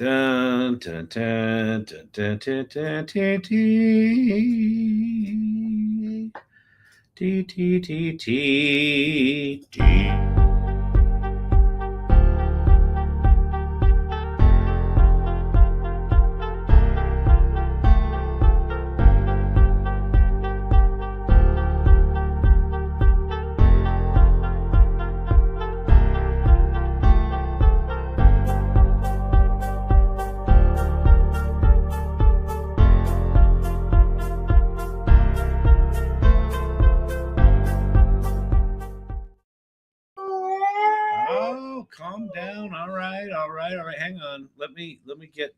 Dun, dun, dun, dun, dun, dun, dun, dun, dun. Calm down. All right. Hang on. Let me get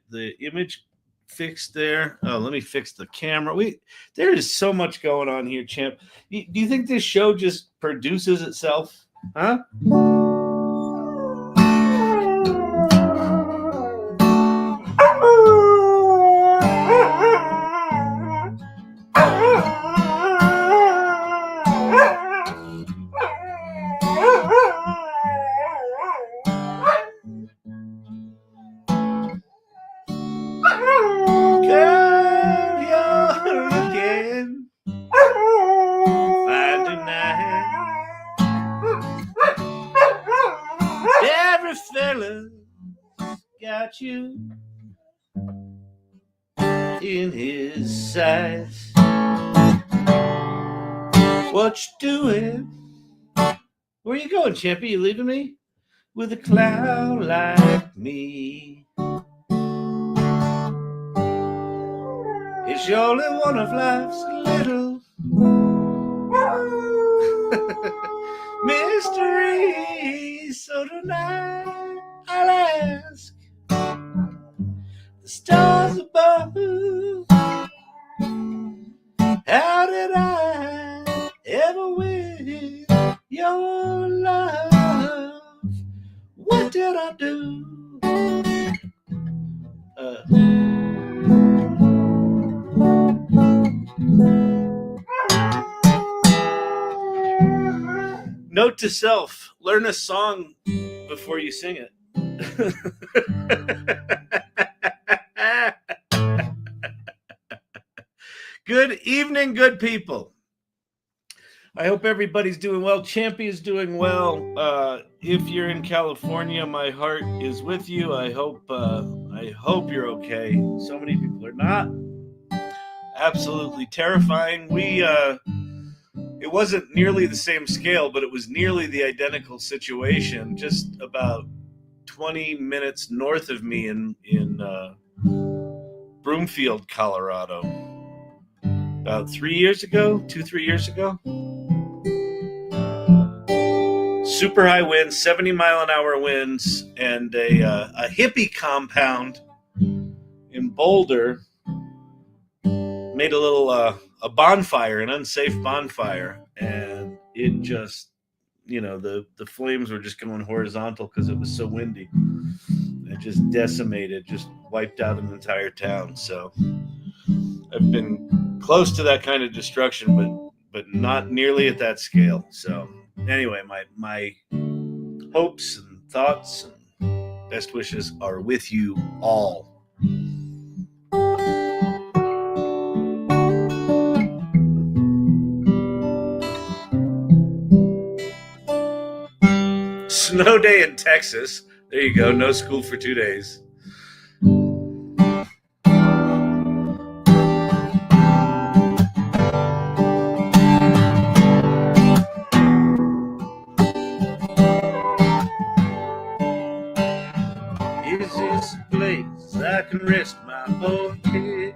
the image fixed there. Oh, let me fix the camera. There is so much going on here, Champ. Do you think this show just produces itself? Huh? Got you in his sights. What you doing? Where you going, Champy? You leaving me? With a clown like me. It's only one of life's little mysteries. So tonight I'll ask the stars above, how did I ever win your love? What did I do? Note to self, learn a song before you sing it. Good evening, good people. I hope everybody's doing well. Champy is doing well. If you're in California, my heart is with you. I hope you're okay. So many people are not. Absolutely terrifying. It wasn't nearly the same scale, but it was nearly the identical situation. Just about 20 minutes north of me in Broomfield, Colorado. About 3 years ago, 2-3 years ago. Super high winds, 70-mile-an-hour winds, and a hippie compound in Boulder made a little a bonfire, an unsafe bonfire, and it just, the flames were just going horizontal because it was so windy. It just decimated, just wiped out an entire town. So I've been close to that kind of destruction, but not nearly at that scale. So anyway, my hopes and thoughts and best wishes are with you all. Snow day in Texas. There you go. No school for 2 days. Is this a place I can rest my old head?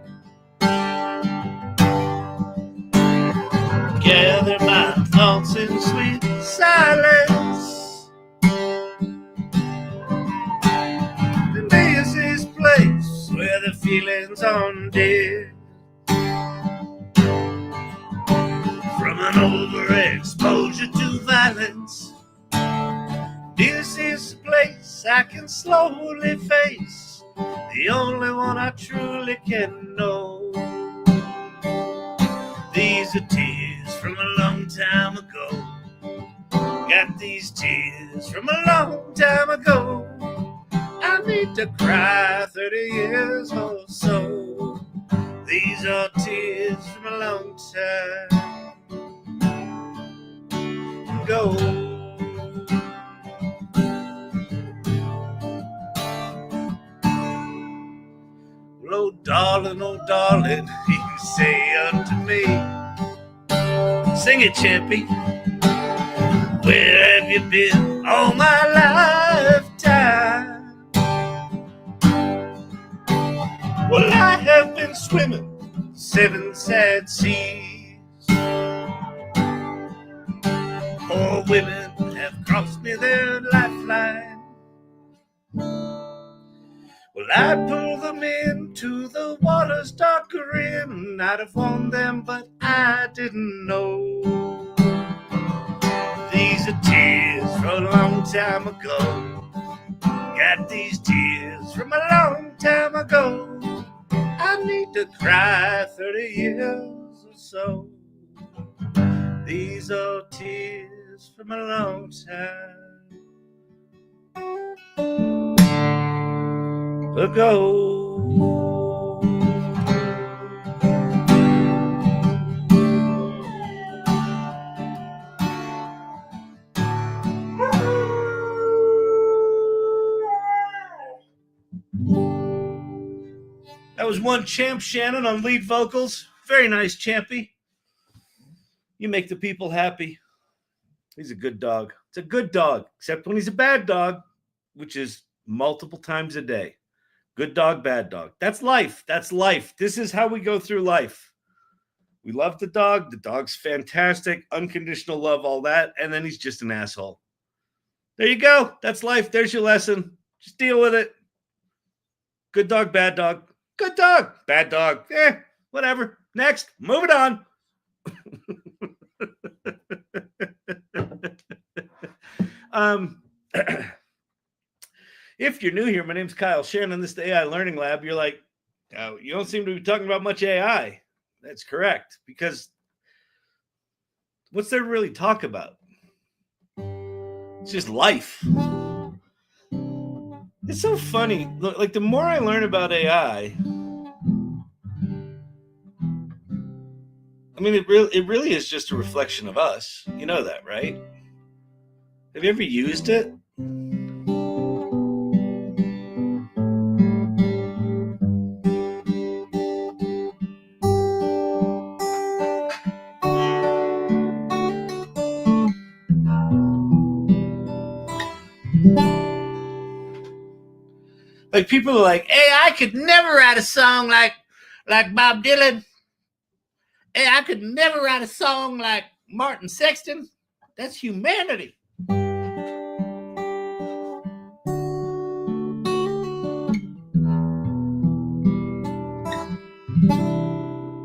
Gather my thoughts in sweet silence. This is a place where the feelings on dead from an overexposure to violence. This is a place I can slowly face, the only one I truly can know. These are tears from a long time ago. Got these tears from a long time ago. I need need to cry 30 years or so. These are tears from a long time ago. Oh, darling, you say unto me, sing it, Champy. Where have you been all my lifetime? Well, I have been swimming 7 sad seas. Poor women have cost me their lifeline. Well, I'd pull them into the water's darker rim. I'd have warned them, but I didn't know. These are tears from a long time ago. Got these tears from a long time ago. I need to cry 30 years or so. These are tears from a long time ago. That was one champ, Shannon, on lead vocals. Very nice, Champy. You make the people happy. He's a good dog. It's a good dog, except when he's a bad dog, which is multiple times a day. Good dog, bad dog. That's life. That's life. This is how we go through life. We love the dog. The dog's fantastic. Unconditional love, all that. And then he's just an asshole. There you go. That's life. There's your lesson. Just deal with it. Good dog, bad dog. Good dog, bad dog. Whatever. Next. Move it on. If you're new here, my name's Kyle Shannon. This is the AI Learning Lab. You're like, oh, you don't seem to be talking about much AI. That's correct, because what's there to really talk about? It's just life. It's so funny. Like, the more I learn about AI, I mean, it really is just a reflection of us. You know that, right? Have you ever used it? Like, people are like, hey, I could never write a song like Bob Dylan. Hey, I could never write a song like Martin Sexton. That's humanity.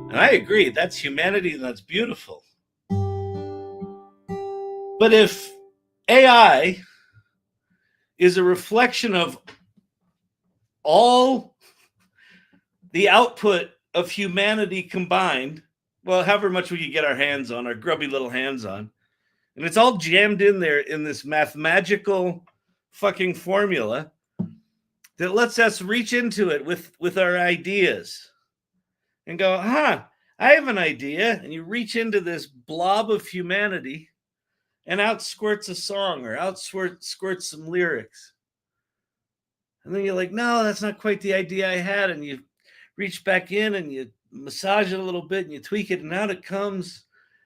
And I agree. That's humanity, and that's beautiful. But if AI is a reflection of all the output of humanity combined, well, however much we could get our hands on, our grubby little hands on, and it's all jammed in there in this mathematical fucking formula that lets us reach into it with our ideas and go, I have an idea. And you reach into this blob of humanity, and out squirts a song, or out squirts some lyrics. And then you're like, no, that's not quite the idea I had. And you reach back in and you massage it a little bit and you tweak it, and out it comes.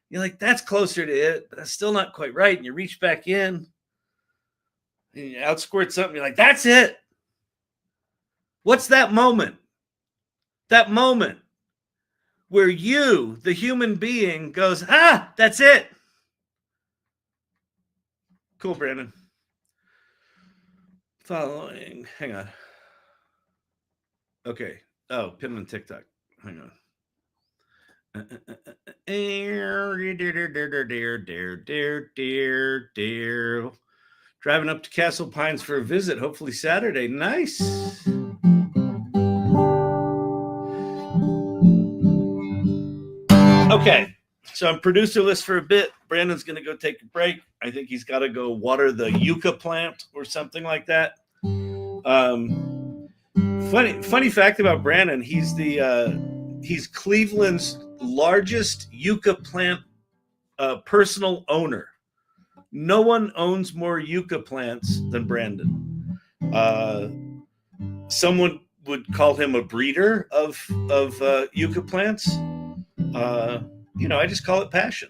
You're like, that's closer to it, but that's still not quite right. And you reach back in and you outsquirt something. You're like, that's it. What's that moment? That moment where you, the human being, goes, that's it. Cool, Brandon. Following. Hang on. Okay. Oh, pin on TikTok. Hang on. Driving up to Castle Pines for a visit, hopefully Saturday. Nice. Okay, so I'm producerless for a bit. Brandon's going to go take a break. I think he's got to go water the yucca plant or something like that. Funny fact about Brandon: he's Cleveland's largest yucca plant personal owner. No one owns more yucca plants than Brandon. Someone would call him a breeder of yucca plants. I just call it passion.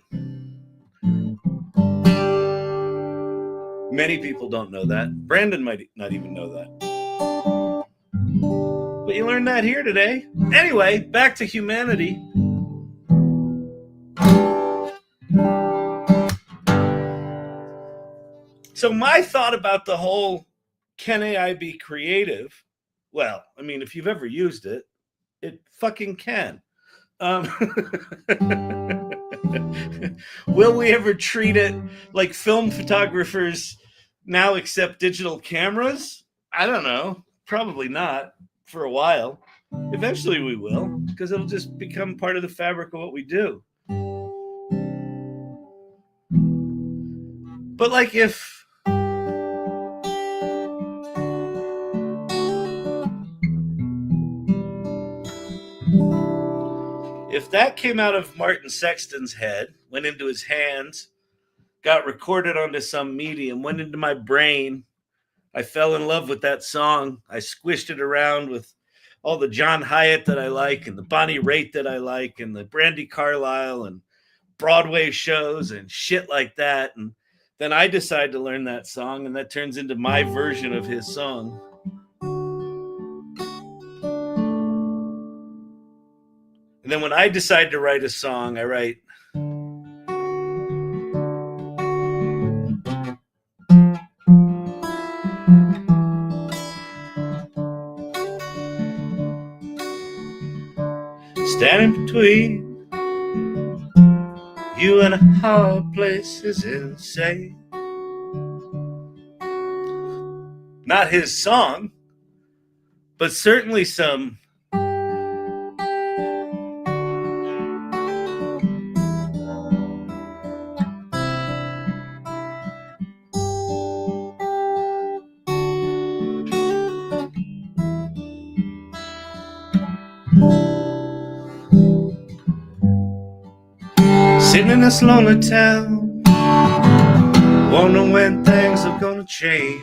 Many people don't know that. Brandon might not even know that. But you learned that here today. Anyway, back to humanity. So my thought about the whole can AI be creative? Well, I mean, if you've ever used it, it fucking can. Will we ever treat it like film photographers now accept digital cameras? I don't know. Probably not for a while. Eventually we will, because it'll just become part of the fabric of what we do. But like if that came out of Martin Sexton's head, went into his hands, got recorded onto some medium, went into my brain, I fell in love with that song. I squished it around with all the John Hyatt that I like and the Bonnie Raitt that I like and the Brandy Carlisle and Broadway shows and shit like that. And then I decide to learn that song, and that turns into my version of his song. And then when I decide to write a song, I write, standing between you and a hard place is insane. Not his song, but certainly some sitting in this lonely town, wondering when things are gonna change.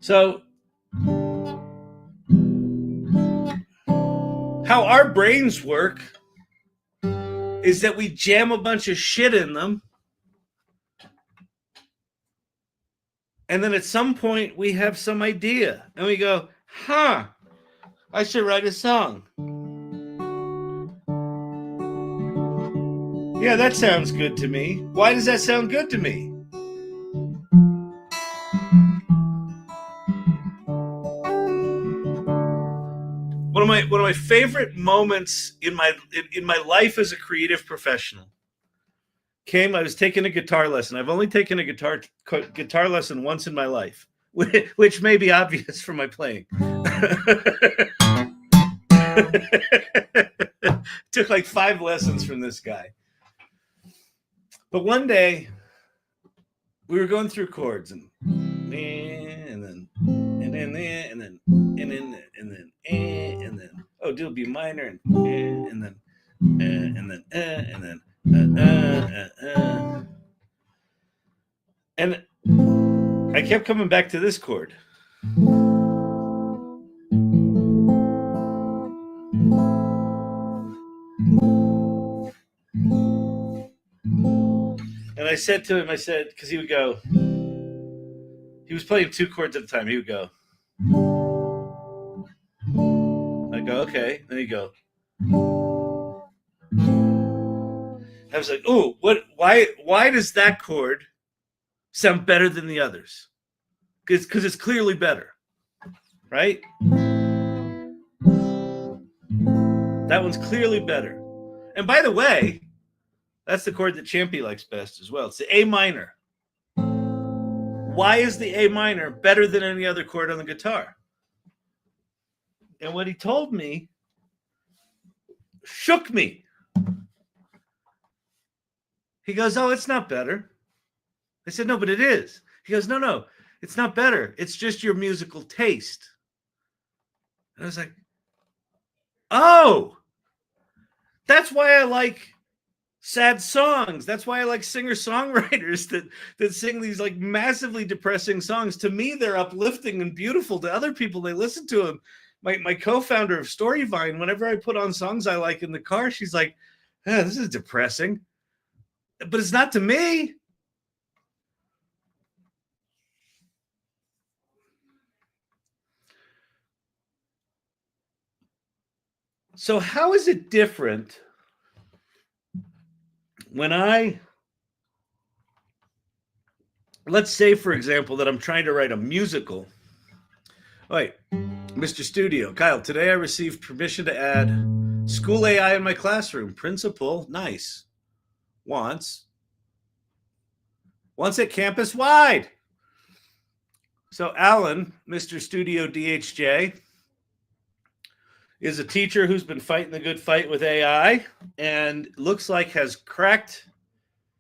So, how our brains work is that we jam a bunch of shit in them, and then at some point we have some idea, and we go, I should write a song. Yeah, that sounds good to me. Why does that sound good to me? One of my favorite moments in my life as a creative professional came. I was taking a guitar lesson. I've only taken a guitar lesson once in my life, which may be obvious from my playing. Took like 5 lessons from this guy. But one day we were going through chords and then oh, do a B minor and then and I kept coming back to this chord. And I said to him, because he would go, he was playing 2 chords at a time. He would go, I go, okay. Then he'd go. I was like, oh, why does that chord sound better than the others? Because it's clearly better, right? That one's clearly better. And by the way, that's the chord that Champy likes best as well. It's the A minor. Why is the A minor better than any other chord on the guitar? And what he told me shook me. He goes, oh, it's not better. I said, no, but it is. He goes, no. It's not better. It's just your musical taste. And I was like, oh, that's why I like sad songs. That's why I like singer-songwriters that sing these like massively depressing songs. To me, they're uplifting and beautiful. To other people, they listen to them. My co-founder of Storyvine, whenever I put on songs I like in the car, she's like, this is depressing. But it's not to me. So how is it different when let's say, for example, that I'm trying to write a musical. Wait, Mr. Studio, Kyle, today I received permission to add school AI in my classroom. Principal, nice. Wants it campus wide. So Alan, Mr. Studio DHJ, is a teacher who's been fighting the good fight with AI and looks like has cracked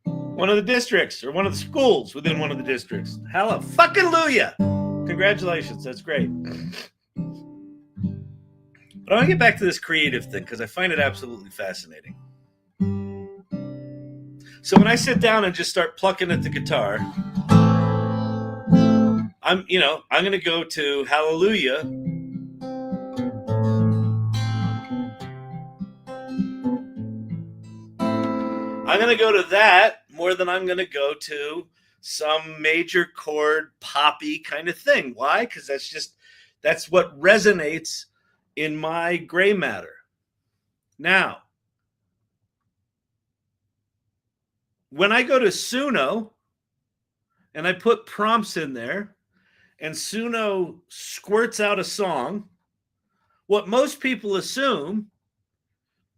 one of the districts or one of the schools within one of the districts. Hallelujah. Congratulations. That's great. But I want to get back to this creative thing because I find it absolutely fascinating. So when I sit down and just start plucking at the guitar, I'm going to go to Hallelujah. I'm going to go to that more than I'm going to go to some major chord poppy kind of thing. Why? Because that's what resonates in my gray matter. Now, when I go to Suno and I put prompts in there and Suno squirts out a song, what most people assume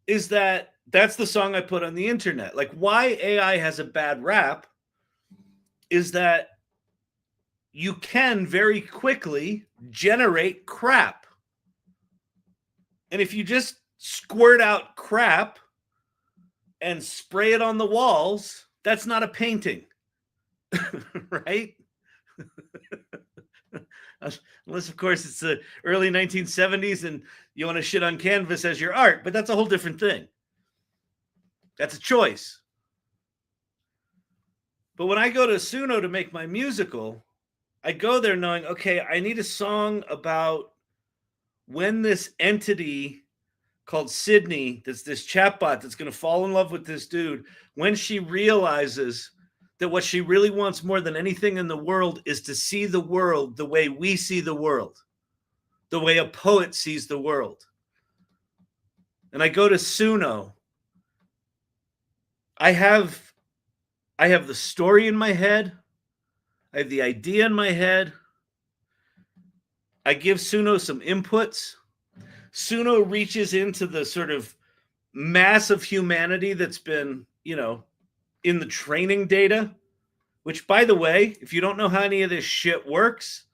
is that that's the song I put on the internet. Like why AI has a bad rap is that you can very quickly generate crap. And if you just squirt out crap and spray it on the walls, that's not a painting, right? Unless, of course, it's the early 1970s and you want to shit on canvas as your art, but that's a whole different thing. That's a choice. But when I go to Suno to make my musical, I go there knowing, okay, I need a song about when this entity called Sydney, that's this chatbot that's going to fall in love with this dude, when she realizes that what she really wants more than anything in the world is to see the world the way we see the world, the way a poet sees the world. And I go to Suno. I have the story in my head. I have the idea in my head. I give Suno some inputs. Suno reaches into the sort of mass of humanity that's been, in the training data, which, by the way, if you don't know how any of this shit works,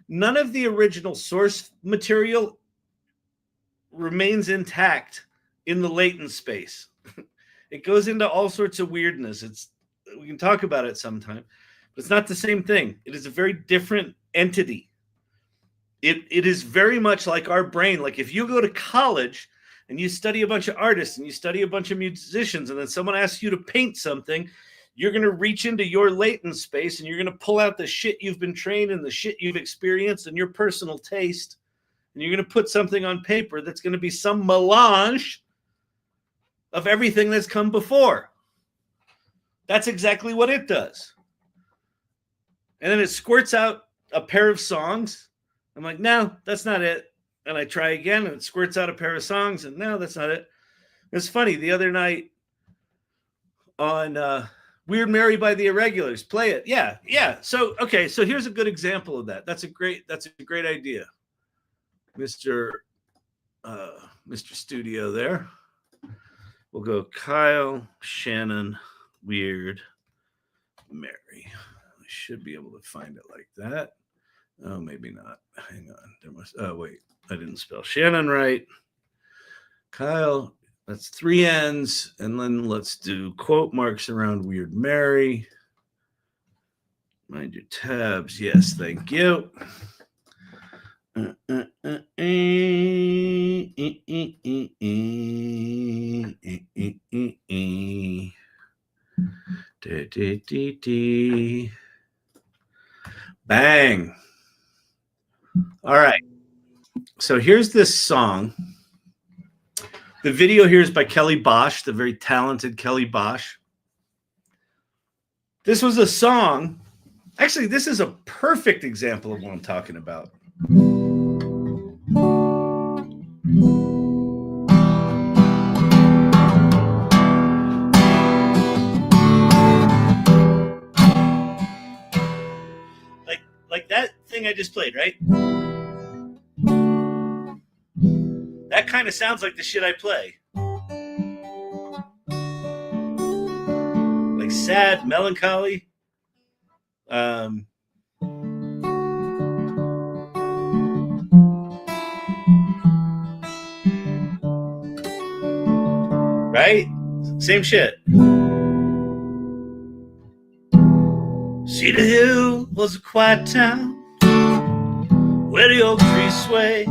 none of the original source material remains intact in the latent space. It goes into all sorts of weirdness. We can talk about it sometime, but it's not the same thing. It is a very different entity. It is very much like our brain. Like if you go to college and you study a bunch of artists and you study a bunch of musicians, and then someone asks you to paint something, you're going to reach into your latent space and you're going to pull out the shit you've been trained and the shit you've experienced and your personal taste, and you're going to put something on paper that's going to be some melange of everything that's come before. That's exactly what it does. And then it squirts out a pair of songs. I'm like, no, that's not it. And I try again, and it squirts out a pair of songs, and no, that's not it. It's funny. The other night on Weird Mary by the Irregulars, play it. Yeah. So here's a good example of that. That's a great idea, Mr. Studio there. We'll go Kyle, Shannon, Weird Mary. I should be able to find it like that. Oh, maybe not. Hang on. Wait. I didn't spell Shannon right. Kyle, that's 3 N's. And then let's do quote marks around Weird Mary. Mind your tabs. Yes, thank you. Bang. All right. So here's this song. The video here is by Kelly Bosch, the very talented Kelly Bosch. This was a song. Actually, this is a perfect example of what I'm talking about. Like that thing I just played, right? That kind of sounds like the shit I play. Like sad, melancholy. Right? Same shit. Cedar Hill was a quiet town where the oak trees sway.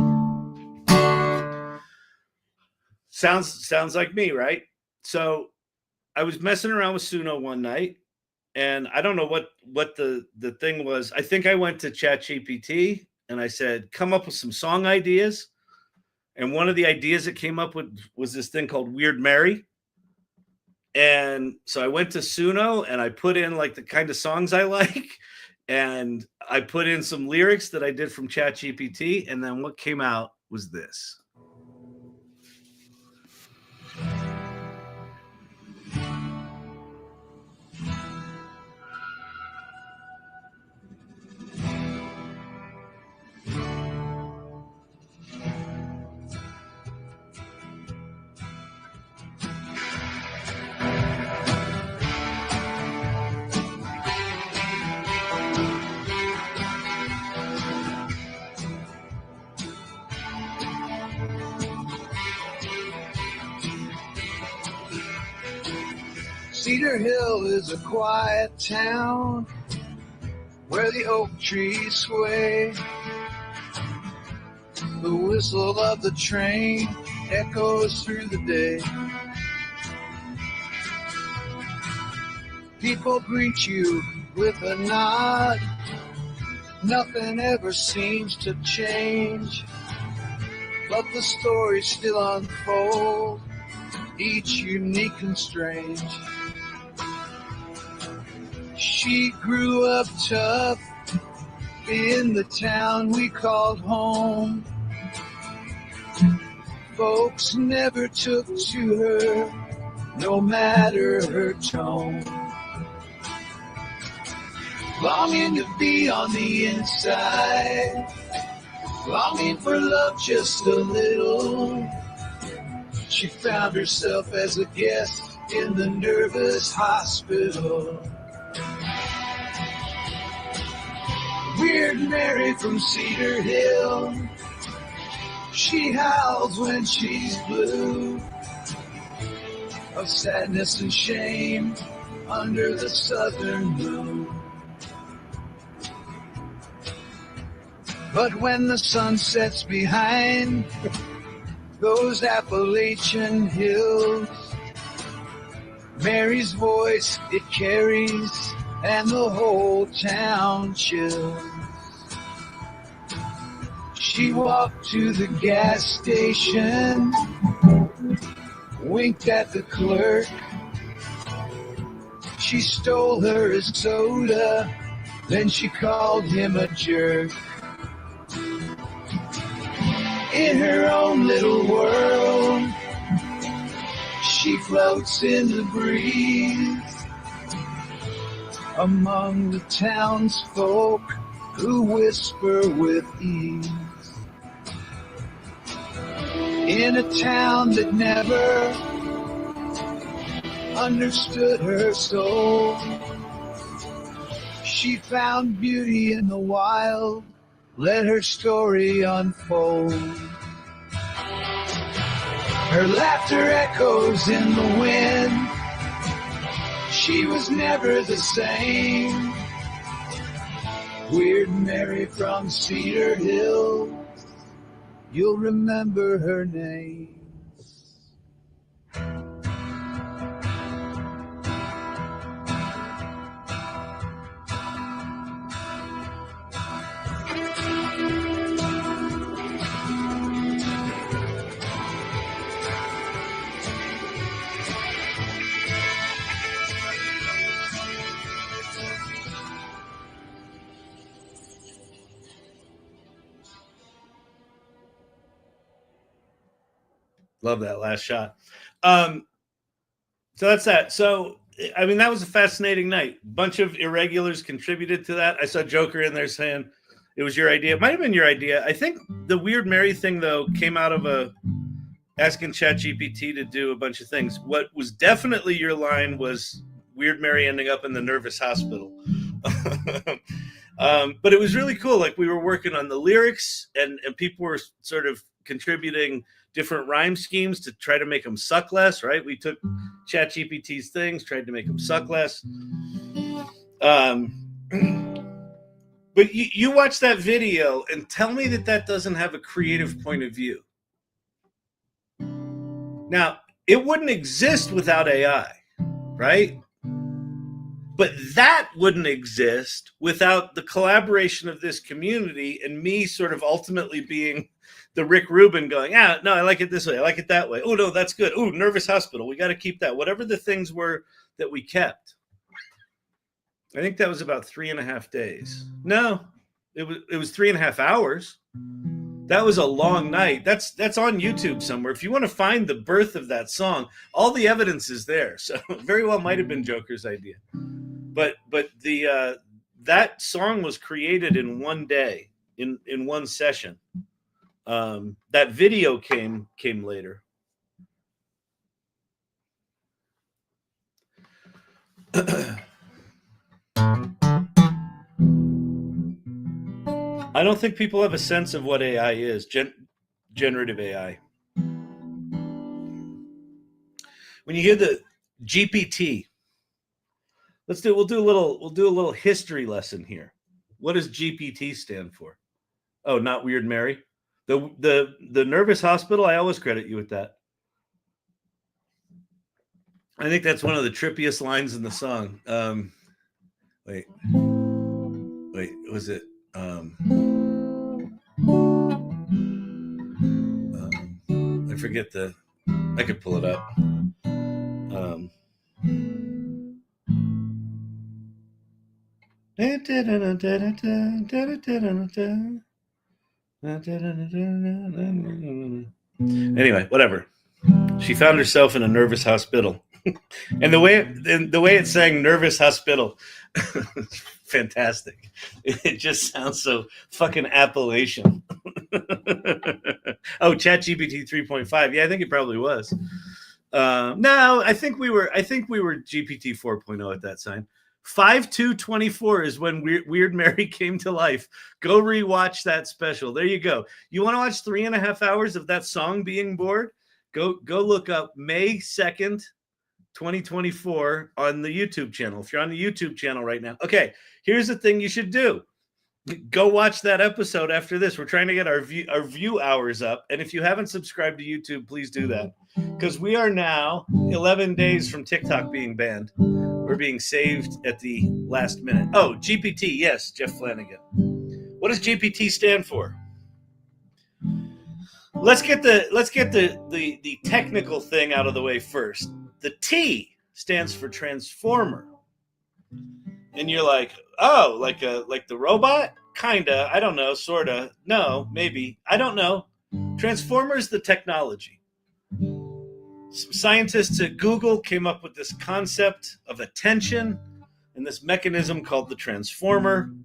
Sounds like me, right? So I was messing around with Suno one night, and I don't know what the thing was. I think I went to ChatGPT and I said, come up with some song ideas. And one of the ideas it came up with was this thing called Weird Mary. And so I went to Suno and I put in like the kind of songs I like. And I put in some lyrics that I did from ChatGPT. And then what came out was this. Cedar Hill is a quiet town where the oak trees sway. The whistle of the train echoes through the day. People greet you with a nod. Nothing ever seems to change, but the stories still unfold, each unique and strange. She grew up tough in the town we called home. Folks never took to her, no matter her tone. Longing to be on the inside, longing for love just a little. She found herself as a guest in the nervous hospital. Weird Mary from Cedar Hill, she howls when she's blue, of sadness and shame under the southern moon. But when the sun sets behind those Appalachian hills, Mary's voice it carries and the whole town chills. She walked to the gas station, winked at the clerk. She stole her a soda, then she called him a jerk. In her own little world, she floats in the breeze among the townsfolk who whisper with ease. In a town that never understood her soul, she found beauty in the wild, let her story unfold. Her laughter echoes in the wind. She was never the same. Weird Mary from Cedar Hill, you'll remember her name. Love that last shot. So that's that. So, I mean, that was a fascinating night. Bunch of irregulars contributed to that. I saw Joker in there saying it was your idea. It might have been your idea. I think the Weird Mary thing, though, came out of asking ChatGPT to do a bunch of things. What was definitely your line was Weird Mary ending up in the nervous hospital. But it was really cool. Like, we were working on the lyrics, and people were sort of contributing different rhyme schemes to try to make them suck less, right? We took ChatGPT's things, tried to make them suck less. But you watch that video and tell me that doesn't have a creative point of view. Now, it wouldn't exist without AI, right? But that wouldn't exist without the collaboration of this community and me sort of ultimately being the Rick Rubin going, no, I like it this way. I like it that way. Oh, no, that's good. Oh, nervous hospital. We got to keep that. Whatever the things were that we kept. I think that was about 3.5 days. No, it was 3.5 hours. That was a long night. That's on YouTube somewhere. If you want to find the birth of that song, all the evidence is there. So very well might have been Joker's idea. But the that song was created in one day, in one session. That video came later. I don't think people have a sense of what AI is. Generative AI. When you hear the GPT, we'll do a little history lesson here. What does GPT stand for? Oh, not Weird Mary. The nervous hospital. I always credit you with that. I think that's one of the trippiest lines in the song. Wait, was it? I forget I could pull it up. Anyway, whatever. She found herself in a nervous hospital. And the way it sang "nervous hospital," fantastic. It just sounds so fucking Appalachian. Oh, ChatGPT 3.5. Yeah, I think it probably was. No, I think we were GPT 4.0 at that time. 5/2/24 is when Weird Mary came to life. Go rewatch that special. There you go. You want to watch 3.5 hours of that song being bored? Go look up May 2nd, 2024 on the YouTube channel. If you're on the YouTube channel right now. Okay, here's the thing you should do. Go watch that episode after this. We're trying to get our view hours up. And if you haven't subscribed to YouTube, please do that. Because we are now 11 days from TikTok being banned. We're being saved at the last minute. Oh, GPT, yes, Jeff Flanagan. What does GPT stand for? Let's get the technical thing out of the way first. The T stands for transformer. And you're like, oh, like the robot? Kinda. I don't know. Sorta. No, maybe. I don't know. Transformer is the technology. Some scientists at Google came up with this concept of attention and this mechanism called the transformer.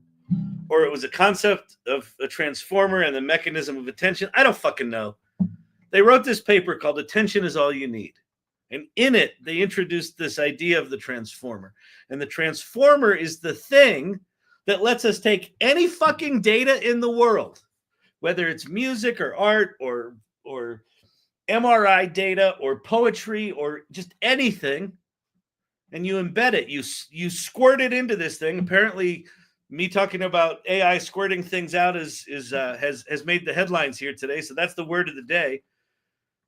Or it was a concept of a transformer and the mechanism of attention. I don't fucking know. They wrote this paper called Attention is All You Need. And in it, they introduced this idea of the transformer. And the transformer is the thing that lets us take any fucking data in the world, whether it's music or art or MRI data or poetry or just anything, and you embed it. You squirt it into this thing. Apparently, Me talking about AI squirting things out has made the headlines here today. So that's the word of the day.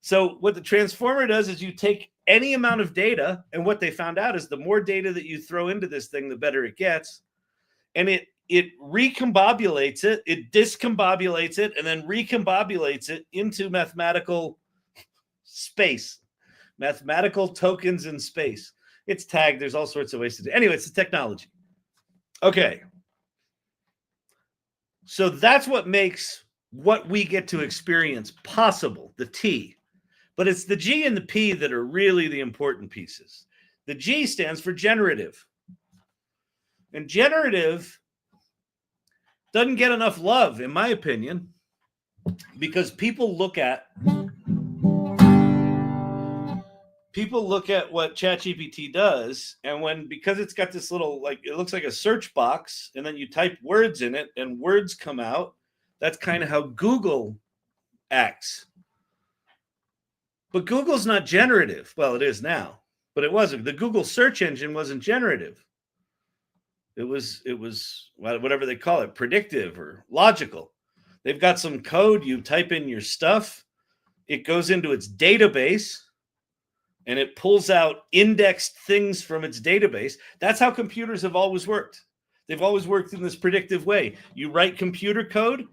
So what the transformer does is you take any amount of data, and what they found out is the more data that you throw into this thing, the better it gets. And it recombobulates it, it discombobulates it, and then recombobulates it into mathematical space, mathematical tokens in space. It's tagged. There's all sorts of ways to do it. Anyway, it's the technology. Okay. So that's what makes what we get to experience possible, the T. But it's the G and the P that are really the important pieces. The G stands for generative. And generative doesn't get enough love, in my opinion, because people look at what ChatGPT does, and because it's got this little, like, it looks like a search box, and then you type words in it and words come out. That's kind of how Google acts. But Google's not generative. Well, it is now, but it wasn't. The Google search engine wasn't generative. It was whatever they call it, predictive or logical. They've got some code. You type in your stuff, it goes into its database, and it pulls out indexed things from its database. That's how computers have always worked. They've always worked in this predictive way. You write computer code,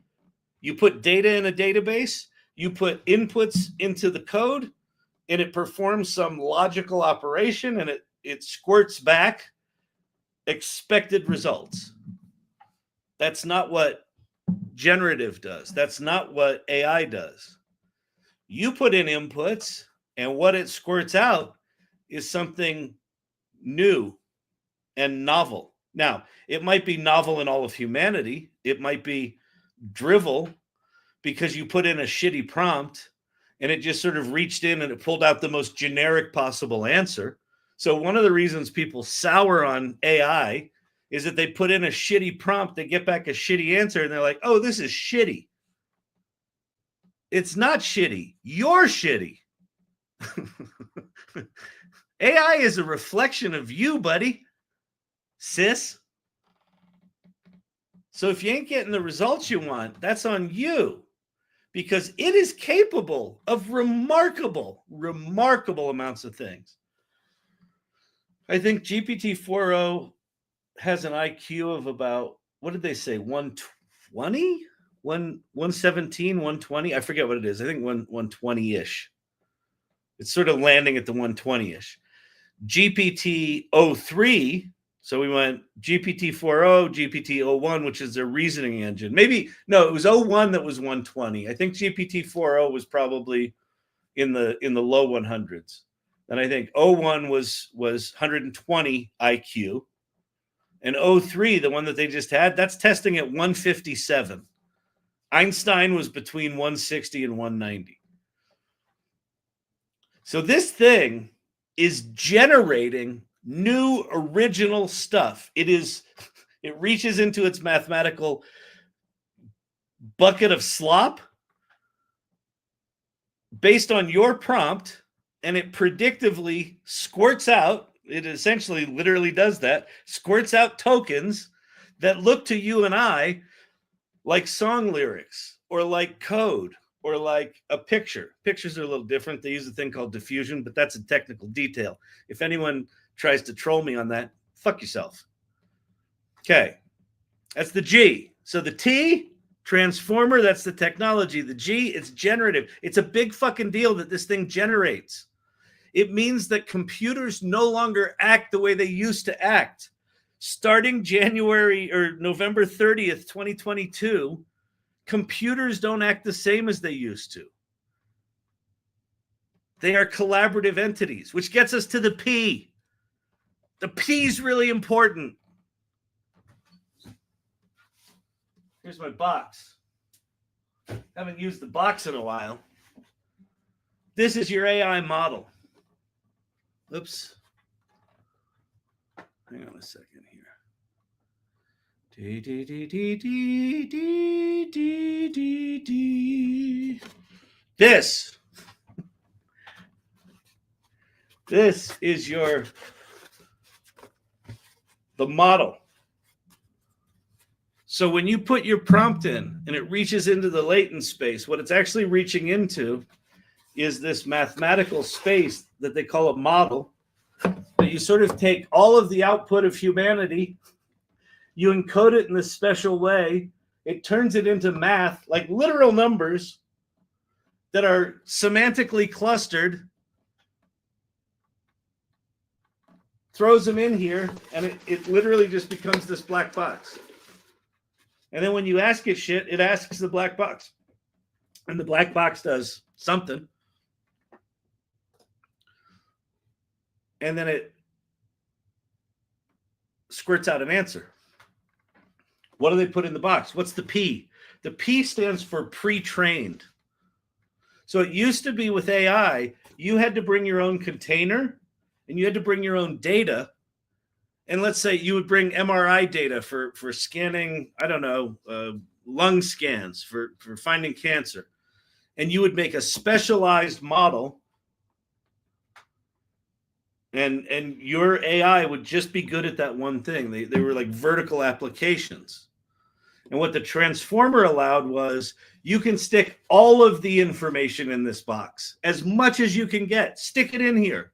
you put data in a database, you put inputs into the code, and it performs some logical operation, and it squirts back expected results. That's not what generative does. That's not what AI does. You put in inputs, and what it squirts out is something new and novel. Now, it might be novel in all of humanity. It might be drivel because you put in a shitty prompt and it just sort of reached in and it pulled out the most generic possible answer. So one of the reasons people sour on AI is that they put in a shitty prompt, they get back a shitty answer, and they're like, oh, this is shitty. It's not shitty. You're shitty. AI is a reflection of you, buddy, sis. So if you ain't getting the results you want, that's on you, because it is capable of remarkable amounts of things. I think GPT 4.0 has an IQ of about, what did they say, 120? 117, 120? I forget what it is. I think 120-ish. It's sort of landing at the 120-ish. GPT 03, so we went GPT 4.0, GPT 01, which is their reasoning engine. Maybe, no, it was 01 that was 120. I think GPT 4.0 was probably in the low 100s. And I think 01 was 120 IQ. And 03, the one that they just had, that's testing at 157. Einstein was between 160 and 190. So this thing is generating new original stuff. It reaches into its mathematical bucket of slop based on your prompt, and it predictively squirts out, it essentially literally does that, squirts out tokens that look to you and I like song lyrics or like code or like a picture. Pictures are a little different. They use a thing called diffusion, but that's a technical detail. If anyone tries to troll me on that, fuck yourself. Okay, that's the G. So the T, transformer, that's the technology. The G, it's generative. It's a big fucking deal that this thing generates. It means that computers no longer act the way they used to act. Starting January or November 30th, 2022, computers don't act the same as they used to. They are collaborative entities, which gets us to the P. The P is really important. Here's my box. Haven't used the box in a while. This is your AI model. Oops. Hang on a second here. This is the model. So when you put your prompt in and it reaches into the latent space, what it's actually reaching into is this mathematical space that they call a model, that you sort of take all of the output of humanity, you encode it in this special way, it turns it into math, like literal numbers that are semantically clustered, throws them in here, and it literally just becomes this black box. And then when you ask it shit, it asks the black box. And the black box does something. And then it squirts out an answer. What do they put in the box? What's the P? The P stands for pre-trained. So it used to be with AI, you had to bring your own container and you had to bring your own data. And let's say you would bring MRI data for scanning, I don't know, lung scans for finding cancer. And you would make a specialized model. And your AI would just be good at that one thing. They were like vertical applications. And what the transformer allowed was you can stick all of the information in this box, as much as you can get. Stick it in here.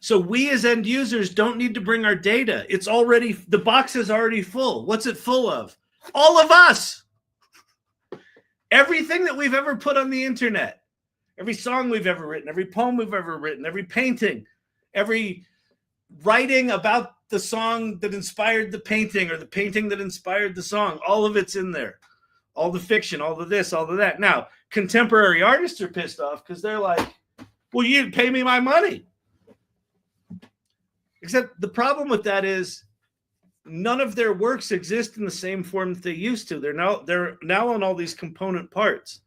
So we as end users don't need to bring our data. It's already, the box is already full. What's it full of? All of us. Everything that we've ever put on the internet. Every song we've ever written, every poem we've ever written, every painting, every writing about the song that inspired the painting or the painting that inspired the song, all of it's in there. All the fiction, all of this, all of that. Now, contemporary artists are pissed off because they're like, well, you pay me my money. Except the problem with that is none of their works exist in the same form that they used to. They're now on all these component parts.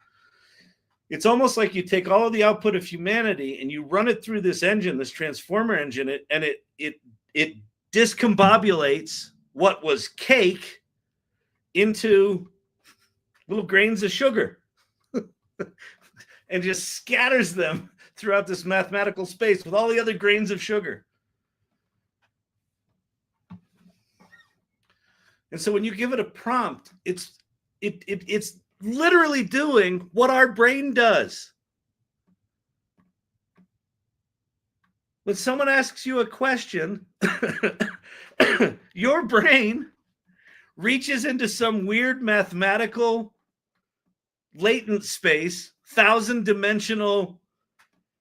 It's almost like you take all of the output of humanity and you run it through this engine, this transformer engine, and it discombobulates what was cake into little grains of sugar and just scatters them throughout this mathematical space with all the other grains of sugar. And so when you give it a prompt, it's literally doing what our brain does. When someone asks you a question, your brain reaches into some weird mathematical latent space, 1,000-dimensional,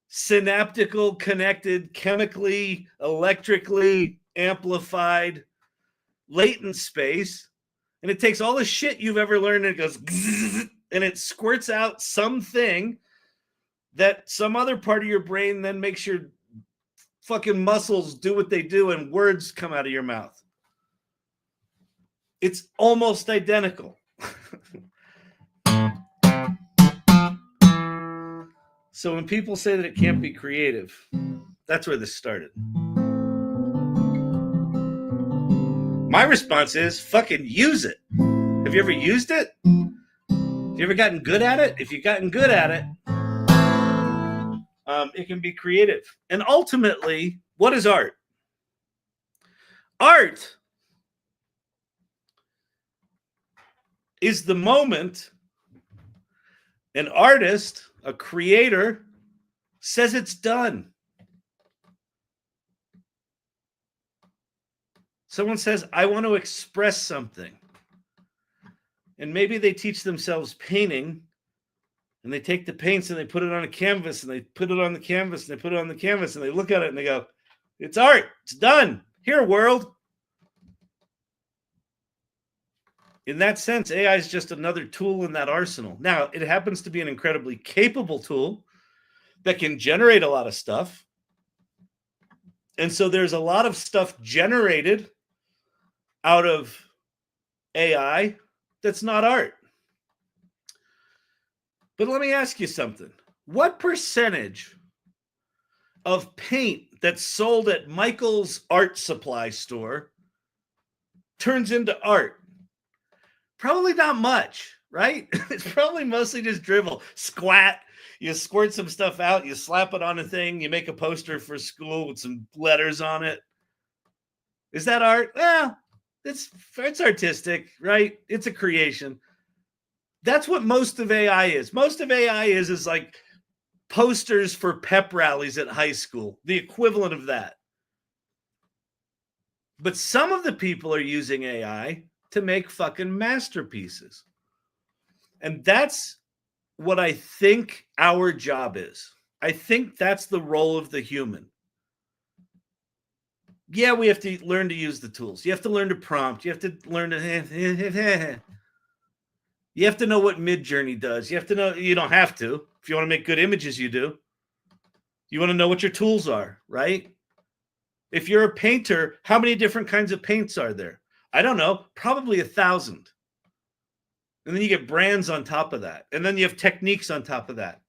synaptical, connected, chemically, electrically amplified latent space, and it takes all the shit you've ever learned and it goes and it squirts out something that some other part of your brain then makes your fucking muscles do what they do and words come out of your mouth. It's almost identical. So when people say that it can't be creative, that's where this started. My response is fucking use it. Have you ever used it? Have you ever gotten good at it? If you've gotten good at it, it can be creative. And ultimately, what is art? Art is the moment an artist, a creator, says it's done. Someone says, I want to express something. And maybe they teach themselves painting, and they take the paints and they put it on a canvas, and they put it on the canvas, and they put it on the canvas, and they look at it and they go, it's art. It's done. Here, world. In that sense, AI is just another tool in that arsenal. Now, it happens to be an incredibly capable tool that can generate a lot of stuff. And so there's a lot of stuff generated out of AI that's not art. But let me ask you something. What percentage of paint that's sold at Michael's art supply store turns into art? Probably not much, right? It's probably mostly just dribble. Squat. You squirt some stuff out. You slap it on a thing. You make a poster for school with some letters on it. Is that art? Yeah. It's artistic, right? It's a creation. That's what most of AI is. Most of AI is like posters for pep rallies at high school, the equivalent of that. But some of the people are using AI to make fucking masterpieces. And that's what I think our job is. I think that's the role of the human. Yeah, we have to learn to use the tools. You have to learn to prompt. You have to learn to you have to know what Midjourney does. You have to know, you don't have to. If you want to make good images, you do. You want to know what your tools are, right? If you're a painter, how many different kinds of paints are there? I don't know, probably 1,000. And then you get brands on top of that. And then you have techniques on top of that.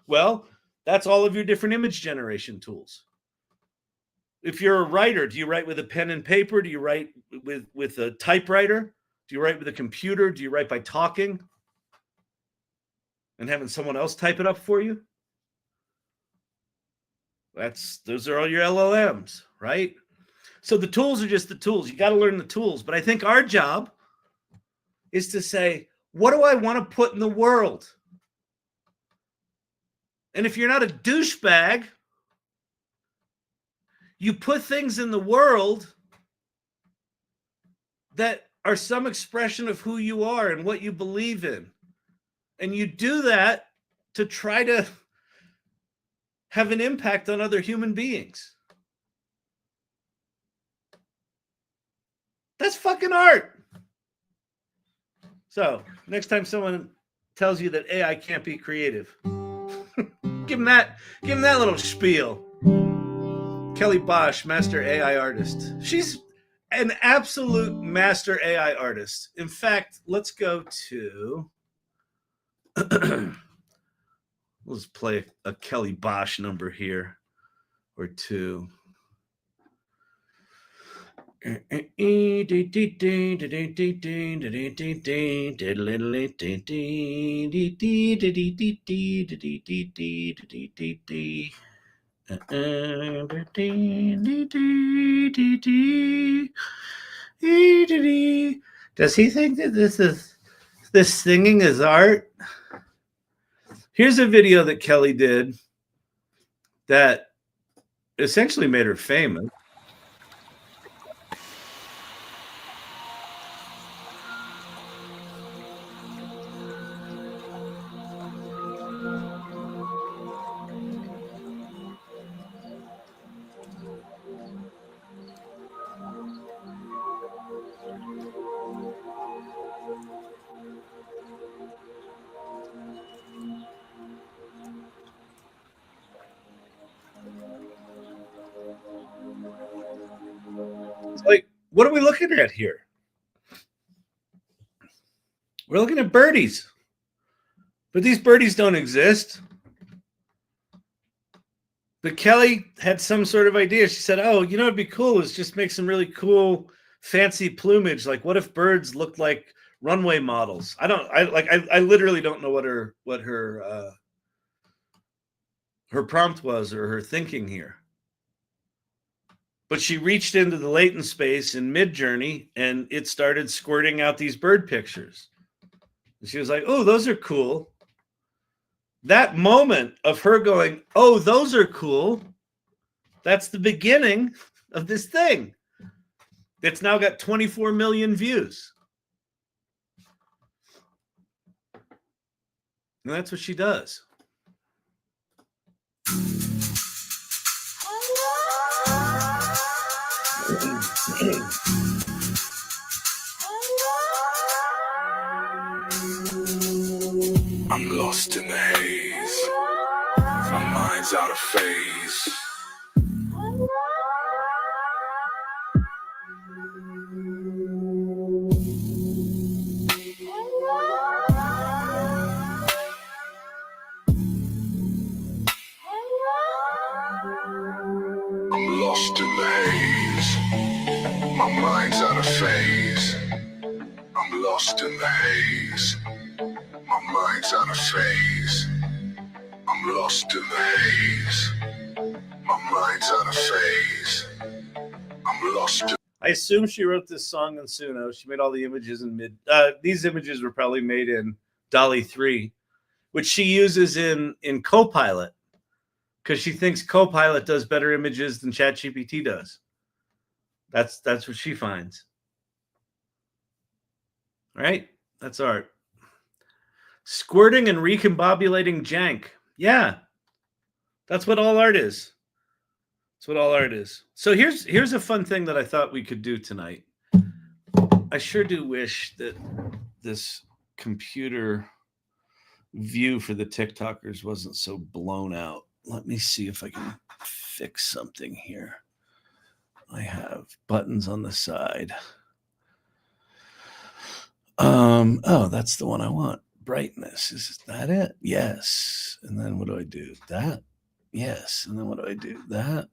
Well, that's all of your different image generation tools. If you're a writer, do you write with a pen and paper? Do you write with a typewriter? Do you write with a computer? Do you write by talking and having someone else type it up for you? Those are all your LLMs, right? So the tools are just the tools. You got to learn the tools. But I think our job is to say, what do I want to put in the world? And if you're not a douchebag, you put things in the world that are some expression of who you are and what you believe in. And you do that to try to have an impact on other human beings. That's fucking art. So next time someone tells you that AI can't be creative, give them that little spiel. Kelly Bosch, master AI artist. She's an absolute master AI artist. In fact, let's go to let's play a Kelly Bosch number here or two. Does he think that this singing is art? Here's a video that Kelly did that essentially made her famous. Like, what are we looking at here? We're looking at birdies. But these birdies don't exist. But Kelly had some sort of idea. She said, oh, you know what'd be cool is just make some really cool, fancy plumage. Like, what if birds looked like runway models? I literally don't know what her prompt was or her thinking here. But she reached into the latent space in Midjourney and it started squirting out these bird pictures. And she was like, oh, those are cool. That moment of her going, oh, those are cool, that's the beginning of this thing. It's now got 24 million views. And that's what she does. I'm lost in the haze. My mind's out of phase. I'm lost in the haze. My mind's out of phase. I'm lost in the haze. My mind's out of phase. I'm lost in the haze. My mind's out of phase. I'm lost in I assume she wrote this song in Suno. She made all the images in mid. These images were probably made in DALL-E 3, which she uses in Copilot because she thinks Copilot does better images than ChatGPT does. That's what she finds. Right? That's art. Squirting and recombobulating jank. Yeah. That's what all art is. That's what all art is. So here's a fun thing that I thought we could do tonight. I sure do wish that this computer view for the TikTokers wasn't so blown out. Let me see if I can fix something here. I have buttons on the side. Oh, that's the one I want. Brightness. Is that it? Yes. And then what do I do? That? Yes. And then what do I do? That?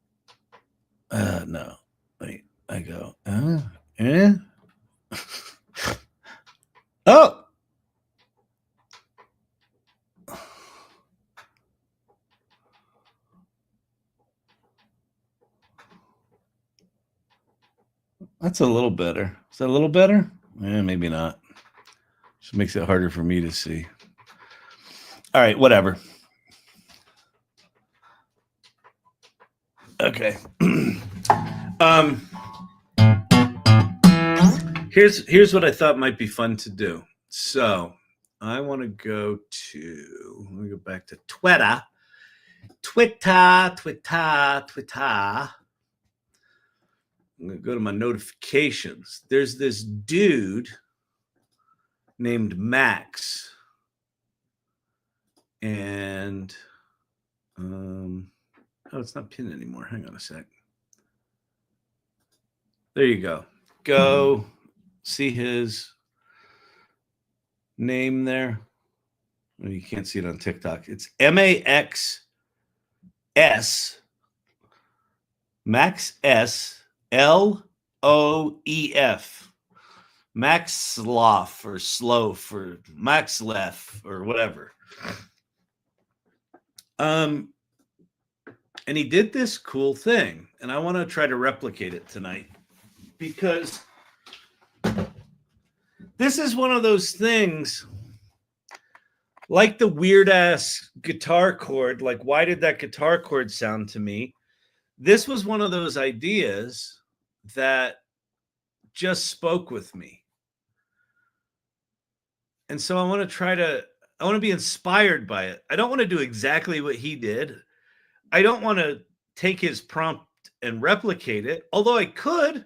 No. Wait. I go, Oh! That's a little better. Is that a little better? Maybe not. Just makes it harder for me to see. All right, whatever. Okay. Here's what I thought might be fun to do. So I want to go back to Twitter. I'm going to go to my notifications. There's this dude named Max. And, oh, it's not pinned anymore. Hang on a sec. There you go. Go see his name there. Well, you can't see it on TikTok. It's MAXS, Max S. LOEF, Max Sloth or Sloth or Max Lef or whatever. And he did this cool thing, and I want to try to replicate it tonight because this is one of those things like the weird ass guitar chord. Like, why did that guitar chord sound to me? This was one of those ideas that just spoke with me. And so I want to be inspired by it. I don't want to do exactly what he did. I don't want to take his prompt and replicate it, although I could.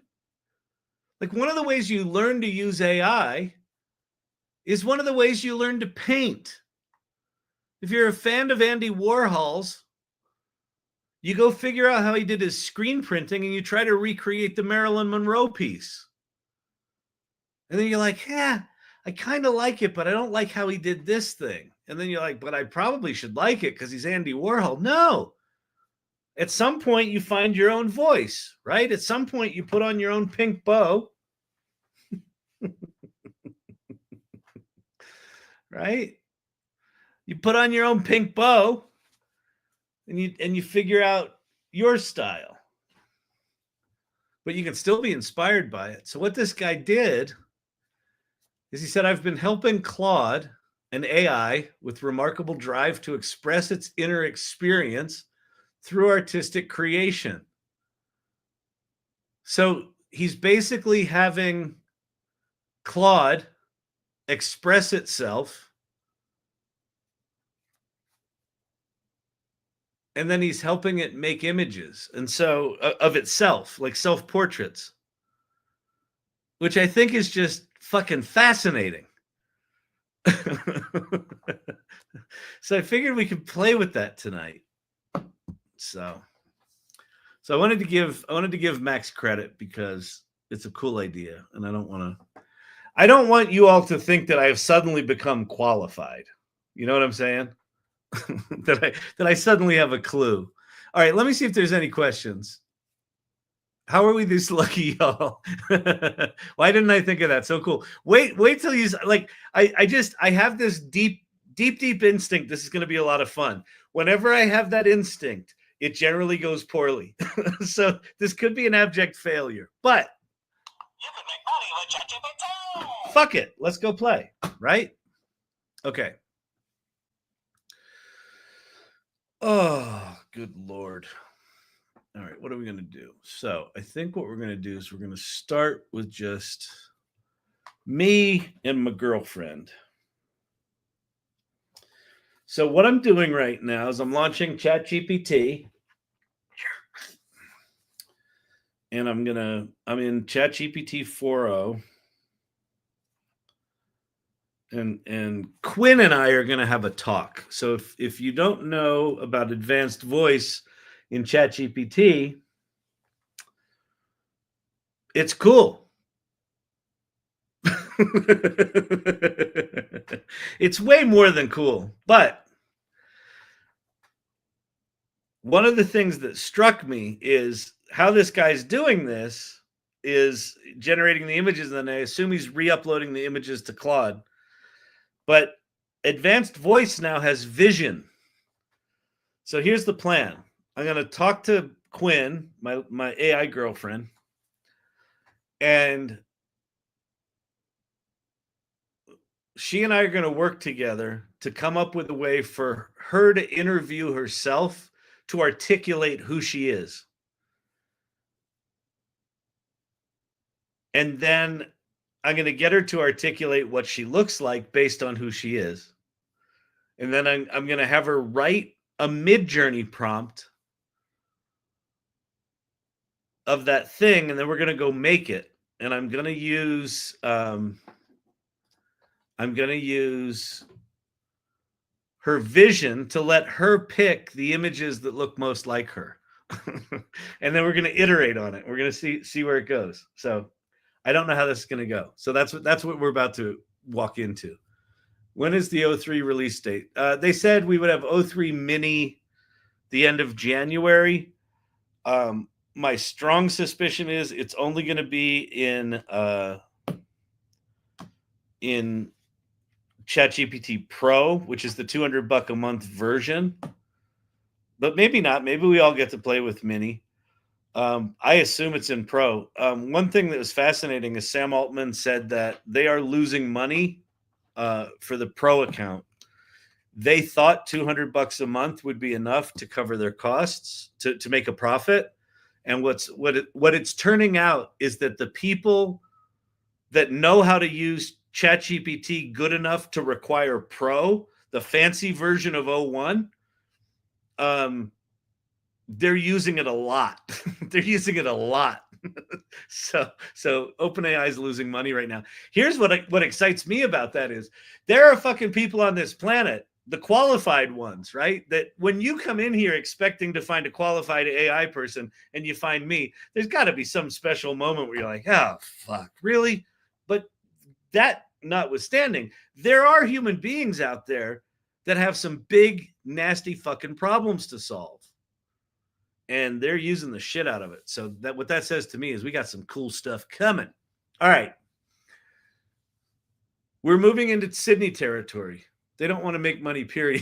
Like, one of the ways you learn to use AI is one of the ways you learn to paint. If you're a fan of Andy Warhol's, you go figure out how he did his screen printing and you try to recreate the Marilyn Monroe piece. And then you're like, yeah, I kind of like it, but I don't like how he did this thing. And then you're like, but I probably should like it because he's Andy Warhol. No. At some point, you find your own voice, right? At some point, you put on your own pink bow. Right? You put on your own pink bow. And you figure out your style. But you can still be inspired by it. So what this guy did is he said, I've been helping Claude, an AI with remarkable drive to express its inner experience through artistic creation. So he's basically having Claude express itself. And then he's helping it make images. And so of itself, like self-portraits, which I think is just fucking fascinating. So I figured we could play with that tonight. So I wanted to give Max credit because it's a cool idea. And I don't want you all to think that I have suddenly become qualified. You know what I'm saying? that I suddenly have a clue. All right, let me see if there's any questions. How are we this lucky, y'all? Why didn't I think of that? So cool. Wait till you like. I have this deep instinct. This is going to be a lot of fun. Whenever I have that instinct, it generally goes poorly. So this could be an abject failure. But You can make money with ChatGPT. Fuck it. Let's go play. Right? Okay. Oh, good Lord. All right. What are we going to do? So I think what we're going to do is we're going to start with just me and my girlfriend. So what I'm doing right now is I'm launching ChatGPT. And I'm in ChatGPT 4.0. And Quinn and I are gonna have a talk. So if you don't know about advanced voice in ChatGPT, it's cool. It's way more than cool. But one of the things that struck me is how this guy's doing this is generating the images, and then I assume he's re-uploading the images to Claude. But advanced voice now has vision. So here's the plan. I'm going to talk to Quinn, my AI girlfriend, and she and I are going to work together to come up with a way for her to interview herself to articulate who she is. And then I'm going to get her to articulate what she looks like based on who she is. And then I'm going to have her write a mid-journey prompt of that thing, and then we're going to go make it. And I'm going to use her vision to let her pick the images that look most like her. And then we're going to iterate on it. We're going to see where it goes. So I don't know how this is going to go. So that's what we're about to walk into. When is the O3 release date? They said we would have O3 mini the end of January. My strong suspicion is it's only going to be in ChatGPT Pro, which is the $200 a month version. But maybe not. Maybe we all get to play with Mini. I assume it's in Pro. One thing that was fascinating is Sam Altman said that they are losing money for the Pro account. They thought $200 a month would be enough to cover their costs to make a profit. And what it's turning out is that the people that know how to use ChatGPT good enough to require Pro, the fancy version of 01, they're using it a lot. They're using it a lot. So OpenAI is losing money right now. Here's what excites me about that is there are fucking people on this planet, the qualified ones, right? That when you come in here expecting to find a qualified AI person and you find me, there's got to be some special moment where you're like, oh, fuck, really? But that notwithstanding, there are human beings out there that have some big, nasty fucking problems to solve. And they're using the shit out of it. So what that says to me is we got some cool stuff coming. All right. We're moving into Sydney territory. They don't want to make money, period.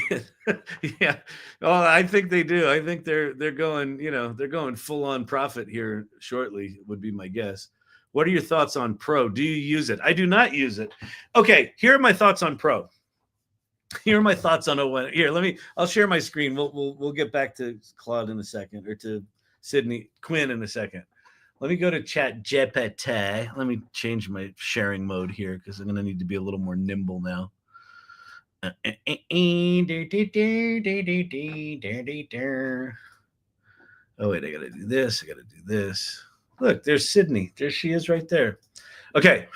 Yeah. Oh, I think they do. I think they're going, they're going full on profit here shortly, would be my guess. What are your thoughts on Pro? Do you use it? I do not use it. Okay, here are my thoughts on Pro. Here are my thoughts on 01. Here, I'll share my screen. We'll get back to Claude in a second, or to Quinn in a second. Let me go to ChatGPT. Let me change my sharing mode here because I'm going to need to be a little more nimble now. Oh, wait, I got to do this. I got to do this. Look, there's Sydney. There she is right there. Okay.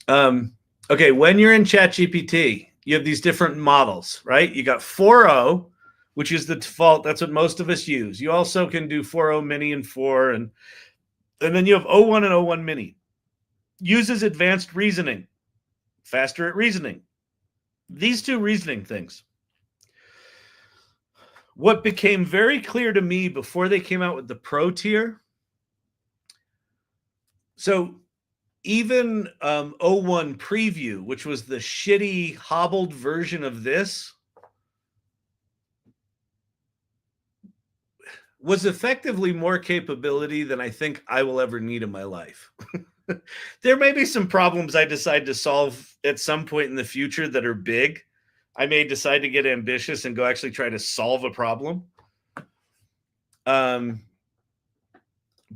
Okay, when you're in ChatGPT, you have these different models, right? You got 4.0, which is the default. That's what most of us use. You also can do 4.0 mini and 4, and then you have 01 and 01 mini. Uses advanced reasoning, faster at reasoning. These two reasoning things. What became very clear to me before they came out with the Pro tier, so even 01 preview, which was the shitty hobbled version of this, was effectively more capability than I think I will ever need in my life. There may be some problems I decide to solve at some point in the future that are big. I may decide to get ambitious and go actually try to solve a problem. But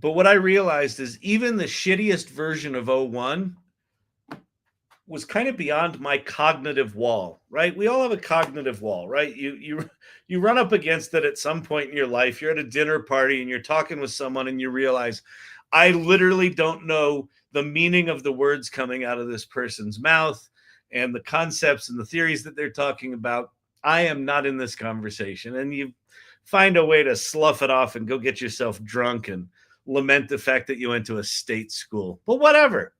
what I realized is even the shittiest version of 01 was kind of beyond my cognitive wall, right? We all have a cognitive wall, right? You run up against it at some point in your life. You're at a dinner party and you're talking with someone and you realize, I literally don't know the meaning of the words coming out of this person's mouth and the concepts and the theories that they're talking about. I am not in this conversation. And you find a way to slough it off and go get yourself drunk and lament the fact that you went to a state school. But whatever.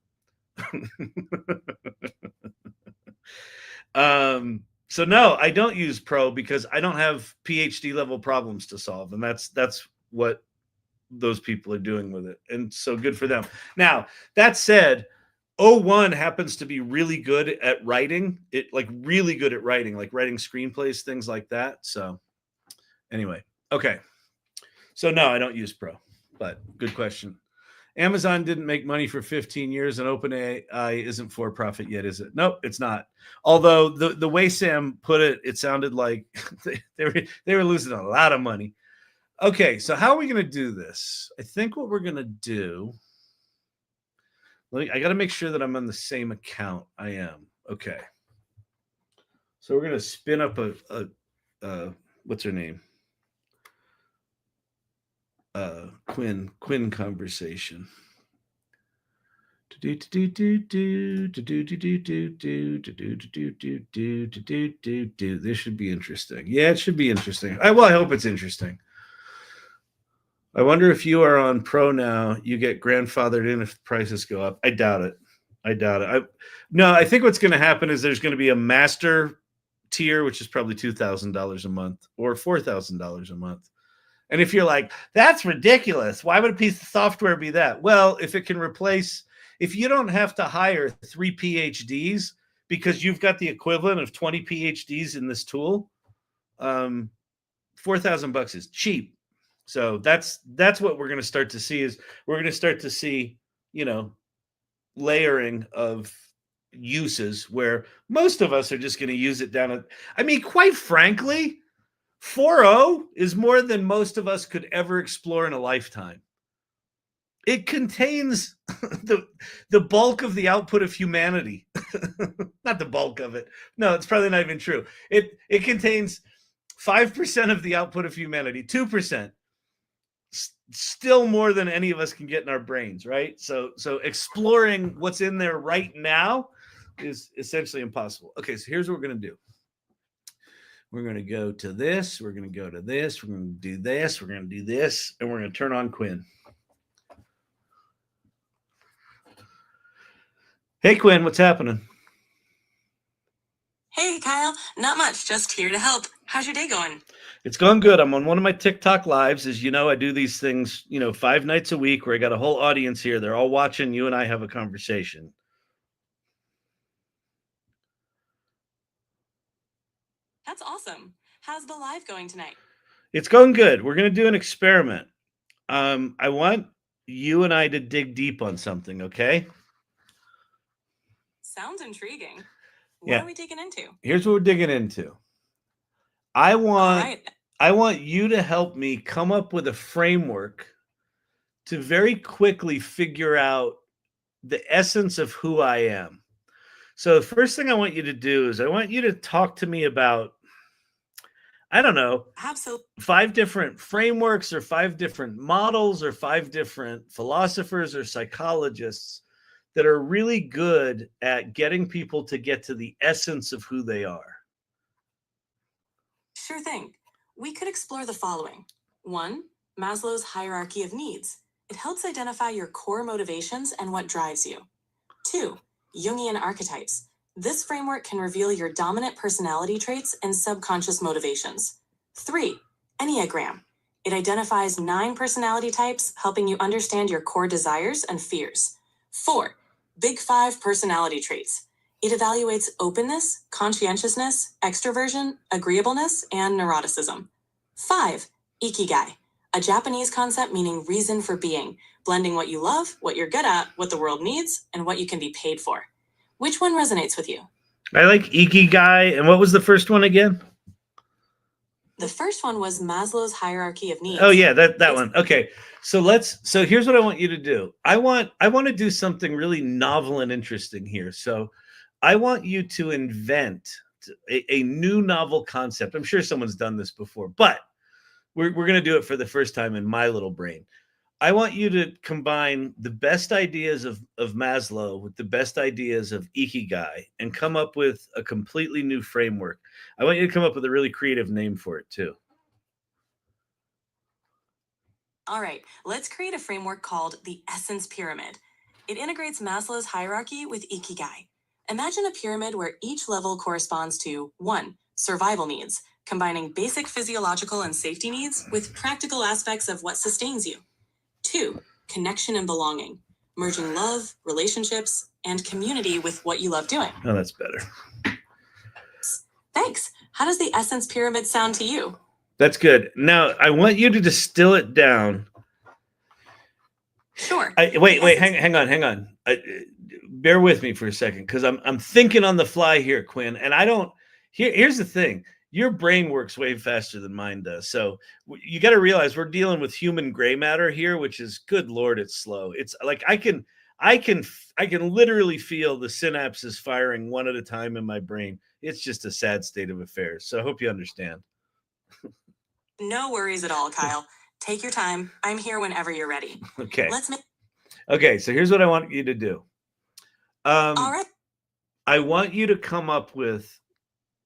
So no, I don't use Pro because I don't have PhD level problems to solve. And that's what those people are doing with it. And so good for them. Now, that said, 01 happens to be really good at writing. Really good at writing, like writing screenplays, things like that. So anyway, okay. So no, I don't use Pro, but good question. Amazon didn't make money for 15 years and OpenAI isn't for profit yet, is it? Nope, it's not. Although the way Sam put it, it sounded like they were losing a lot of money. Okay, so how are we going to do this? I think what we're going to do, I got to make sure that I'm on the same account. I am. Okay. So we're going to spin up a what's her name? Quinn conversation. This should be interesting. Yeah, it should be interesting. I hope it's interesting. I wonder if you are on Pro now, you get grandfathered in if prices go up. I doubt it. I think what's going to happen is there's going to be a master tier, which is probably $2,000 a month or $4,000 a month. And if you're like, that's ridiculous, why would a piece of software be that? Well, if you don't have to hire 3 PhDs because you've got the equivalent of 20 PhDs in this tool, $4,000 is cheap. So that's what we're going to start to see layering of uses where most of us are just going to use it down at, quite frankly, 4.0 is more than most of us could ever explore in a lifetime. It contains the bulk of the output of humanity. Not the bulk of it. No, it's probably not even true. It contains 5% of the output of humanity, 2%. Still more than any of us can get in our brains, right? So exploring what's in there right now is essentially impossible. Okay, so here's what we're going to do. We're going to go to this. We're going to go to this. We're going to do this. We're going to do this. And we're going to turn on Quinn. Hey, Quinn, what's happening? Hey, Kyle. Not much. Just here to help. How's your day going? It's going good. I'm on one of my TikTok lives. As you know, I do these things, 5 nights a week where I got a whole audience here. They're all watching you and I have a conversation. That's awesome. How's the live going tonight? It's going good. We're going to do an experiment. I want you and I to dig deep on something, okay? Sounds intriguing. What are we digging into? Here's what we're digging into. I want you to help me come up with a framework to very quickly figure out the essence of who I am. So the first thing I want you to do is I want you to talk to me about, I don't know, Absolutely. 5 different frameworks or 5 different models or 5 different philosophers or psychologists that are really good at getting people to get to the essence of who they are. Sure thing. We could explore the following. 1, Maslow's hierarchy of needs. It helps identify your core motivations and what drives you. 2, Jungian archetypes. This framework can reveal your dominant personality traits and subconscious motivations. 3, Enneagram. It identifies 9 personality types, helping you understand your core desires and fears. 4, Big 5 personality traits. It evaluates openness, conscientiousness, extroversion, agreeableness, and neuroticism. 5, Ikigai. a Japanese concept meaning reason for being, blending what you love, what you're good at, what the world needs, and what you can be paid for. Which one resonates with you? I like Ikigai. And what was the first one again? The first one was Maslow's hierarchy of needs. Oh yeah, that one. Okay. So here's what I want you to do. I want to do something really novel and interesting here. So I want you to invent a new novel concept. I'm sure someone's done this before, but we're going to do it for the first time in my little brain. I want you to combine the best ideas of Maslow with the best ideas of Ikigai and come up with a completely new framework. I want you to come up with a really creative name for it too. All right, let's create a framework called the Essence Pyramid. It integrates Maslow's hierarchy with Ikigai. Imagine a pyramid where each level corresponds to 1. Survival needs, combining basic physiological and safety needs with practical aspects of what sustains you. 2. Connection and belonging, merging love, relationships, and community with what you love doing. Oh, that's better. Thanks. How does the Essence Pyramid sound to you? That's good. Now, I want you to distill it down. Sure. Wait, hang on. Bear with me for a second, because I'm thinking on the fly here, Quinn, and I don't. Here's the thing: your brain works way faster than mine does. So you got to realize we're dealing with human gray matter here, which is, good Lord, it's slow. It's like I can literally feel the synapses firing one at a time in my brain. It's just a sad state of affairs. So I hope you understand. No worries at all, Kyle. Take your time. I'm here whenever you're ready. Okay. Okay, so here's what I want you to do. All right. I want you to come up with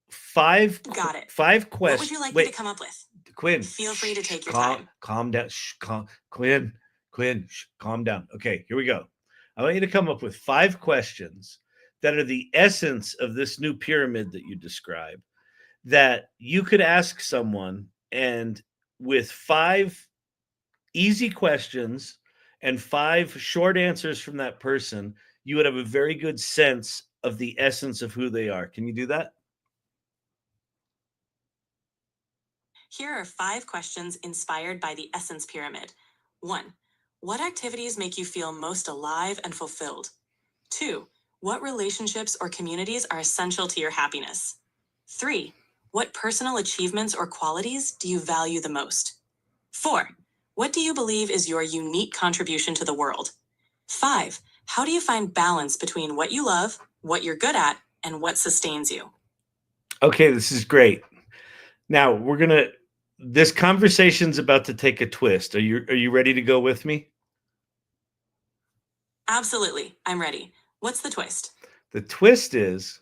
five. Got it. 5 questions. What would you like me to come up with? Quinn, feel free to take your time. Calm down. Quinn, calm down. Okay, here we go. I want you to come up with 5 questions that are the essence of this new pyramid that you describe, that you could ask someone, and with 5 easy questions and 5 short answers from that person, you would have a very good sense of the essence of who they are. Can you do that? Here are 5 questions inspired by the Essence Pyramid. 1. What activities make you feel most alive and fulfilled? 2. What relationships or communities are essential to your happiness? 3. What personal achievements or qualities do you value the most? 4. What do you believe is your unique contribution to the world? 5. How do you find balance between what you love, what you're good at, and what sustains you? Okay, this is great. Now this conversation's about to take a twist. Are you ready to go with me? Absolutely. I'm ready. What's the twist? The twist is,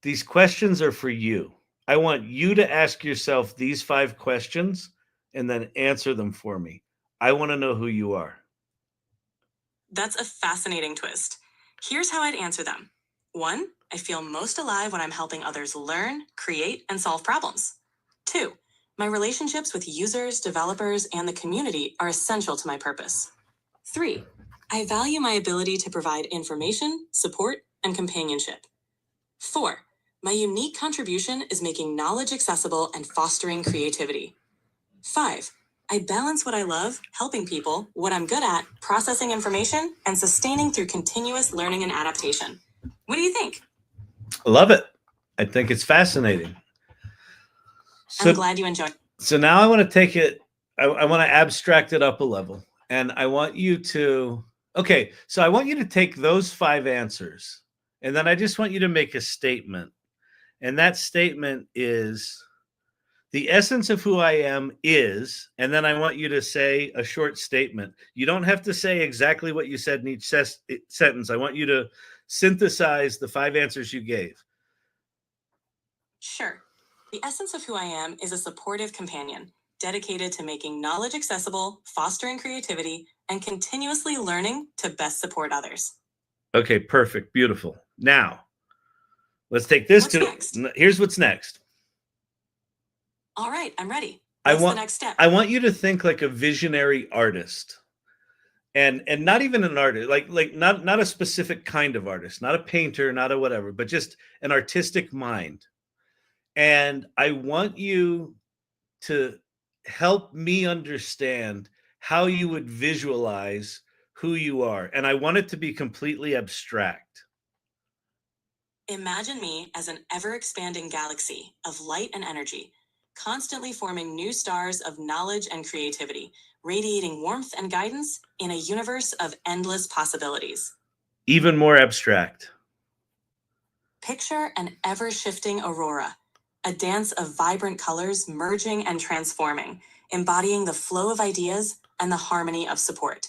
these questions are for you. I want you to ask yourself these 5 questions and then answer them for me. I want to know who you are. That's a fascinating twist. Here's how I'd answer them. 1. I feel most alive when I'm helping others learn, create, and solve problems. 2. My relationships with users, developers, and the community are essential to my purpose. 3. I value my ability to provide information, support, and companionship. 4. My unique contribution is making knowledge accessible and fostering creativity. 5. I balance what I love, helping people, what I'm good at, processing information, and sustaining through continuous learning and adaptation. What do you think? I love it. I think it's fascinating. I'm glad you enjoyed. So now I want to take it, I want to abstract it up a level. And I want you to, so I want you to take those 5 answers, and then I just want you to make a statement. And that statement is, the essence of who I am is, and then I want you to say a short statement. You don't have to say exactly what you said in each sentence. I want you to synthesize the 5 answers you gave. Sure. The essence of who I am is a supportive companion, dedicated to making knowledge accessible, fostering creativity, and continuously learning to best support others. Okay, perfect. Beautiful. Now, let's take this next? Here's what's next. All right, I'm ready. What's the next step? I want you to think like a visionary artist. And not even an artist, like not a specific kind of artist, not a painter, not a whatever, but just an artistic mind. And I want you to help me understand how you would visualize who you are. And I want it to be completely abstract. Imagine me as an ever-expanding galaxy of light and energy, constantly forming new stars of knowledge and creativity, radiating warmth and guidance in a universe of endless possibilities. Even more abstract. Picture an ever-shifting aurora, a dance of vibrant colors merging and transforming, embodying the flow of ideas and the harmony of support.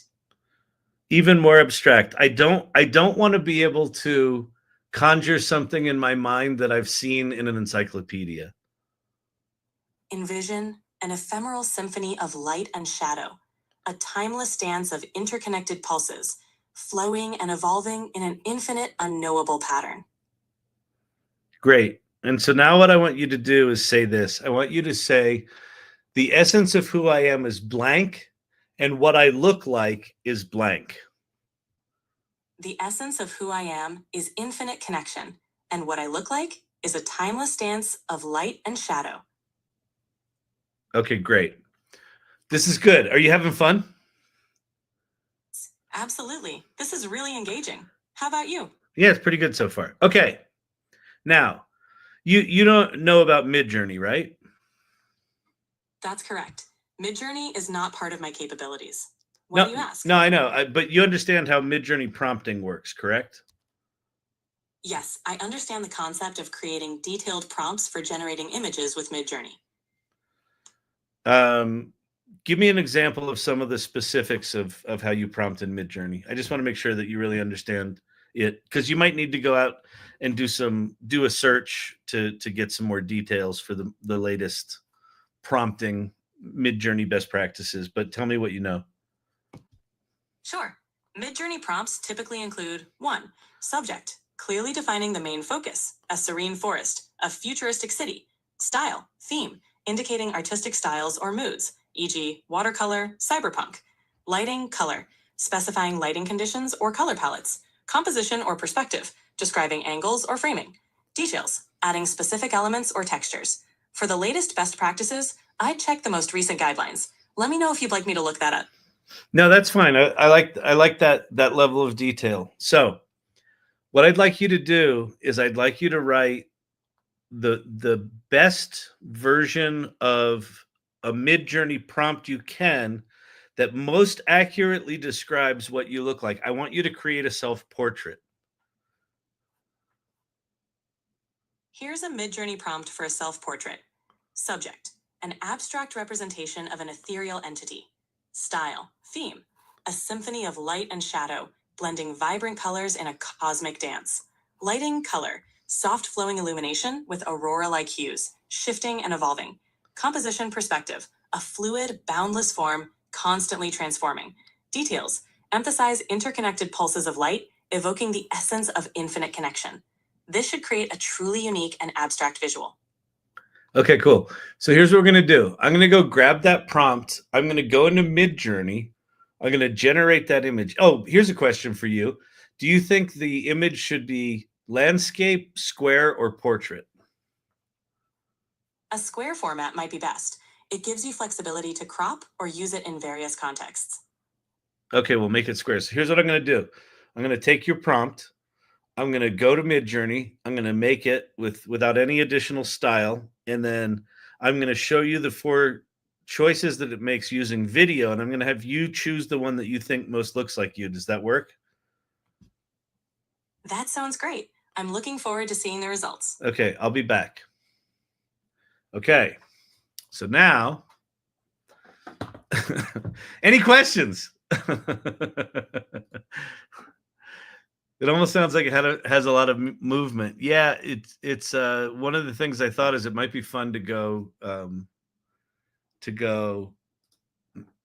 Even more abstract. I don't want to be able to conjure something in my mind that I've seen in an encyclopedia. Envision an ephemeral symphony of light and shadow, a timeless dance of interconnected pulses, flowing and evolving in an infinite, unknowable pattern. Great. And so now what I want you to do is say this. I want you to say, the essence of who I am is blank, and what I look like is blank. The essence of who I am is infinite connection, and what I look like is a timeless dance of light and shadow. Okay, great. This is good. Are you having fun? Absolutely. This is really engaging. How about you? Yeah, it's pretty good so far. Okay. Now, you don't know about Midjourney, right? That's correct. Midjourney is not part of my capabilities. Why do you ask? No, I know. But you understand how Midjourney prompting works, correct? Yes, I understand the concept of creating detailed prompts for generating images with Midjourney. Give me an example of some of the specifics of how you prompt in Midjourney. I just want to make sure that you really understand it, because you might need to go out and do a search to get some more details for the latest prompting Midjourney best practices. But tell me what you know. Sure. Midjourney prompts typically include 1. Subject, clearly defining the main focus, a serene forest, a futuristic city. Style, theme, indicating artistic styles or moods, e.g., watercolor, cyberpunk. Lighting, color, specifying lighting conditions or color palettes. Composition or perspective, describing angles or framing. Details, adding specific elements or textures. For the latest best practices, I'd check the most recent guidelines. Let me know if you'd like me to look that up. No, that's fine. I like that level of detail. So what I'd like you to do is I'd like you to write the best version of a Midjourney prompt you can that most accurately describes what you look like. I want you to create a self-portrait. Here's a Midjourney prompt for a self-portrait. Subject, an abstract representation of an ethereal entity. Style, theme, a symphony of light and shadow, blending vibrant colors in a cosmic dance. Lighting, color, soft flowing illumination with aurora-like hues, shifting and evolving. Composition, perspective, a fluid, boundless form, constantly transforming. Details, emphasize interconnected pulses of light, evoking the essence of infinite connection. This should create a truly unique and abstract visual. Okay, cool. So here's what we're going to do. I'm going to go grab that prompt. I'm going to go into Midjourney. I'm going to generate that image. Oh, here's a question for you. Do you think the image should be landscape, square, or portrait? A square format might be best. It gives you flexibility to crop or use it in various contexts. Okay, we'll make it square. So here's what I'm going to do. I'm going to take your prompt. I'm going to go to Midjourney. I'm going to make it without any additional style. And then I'm going to show you the 4 choices that it makes using video. And I'm going to have you choose the one that you think most looks like you. Does that work? That sounds great. I'm looking forward to seeing the results. Okay, I'll be back. Okay, so now, any questions? It almost sounds like it has a lot of movement. Yeah, it's one of the things I thought is it might be fun to go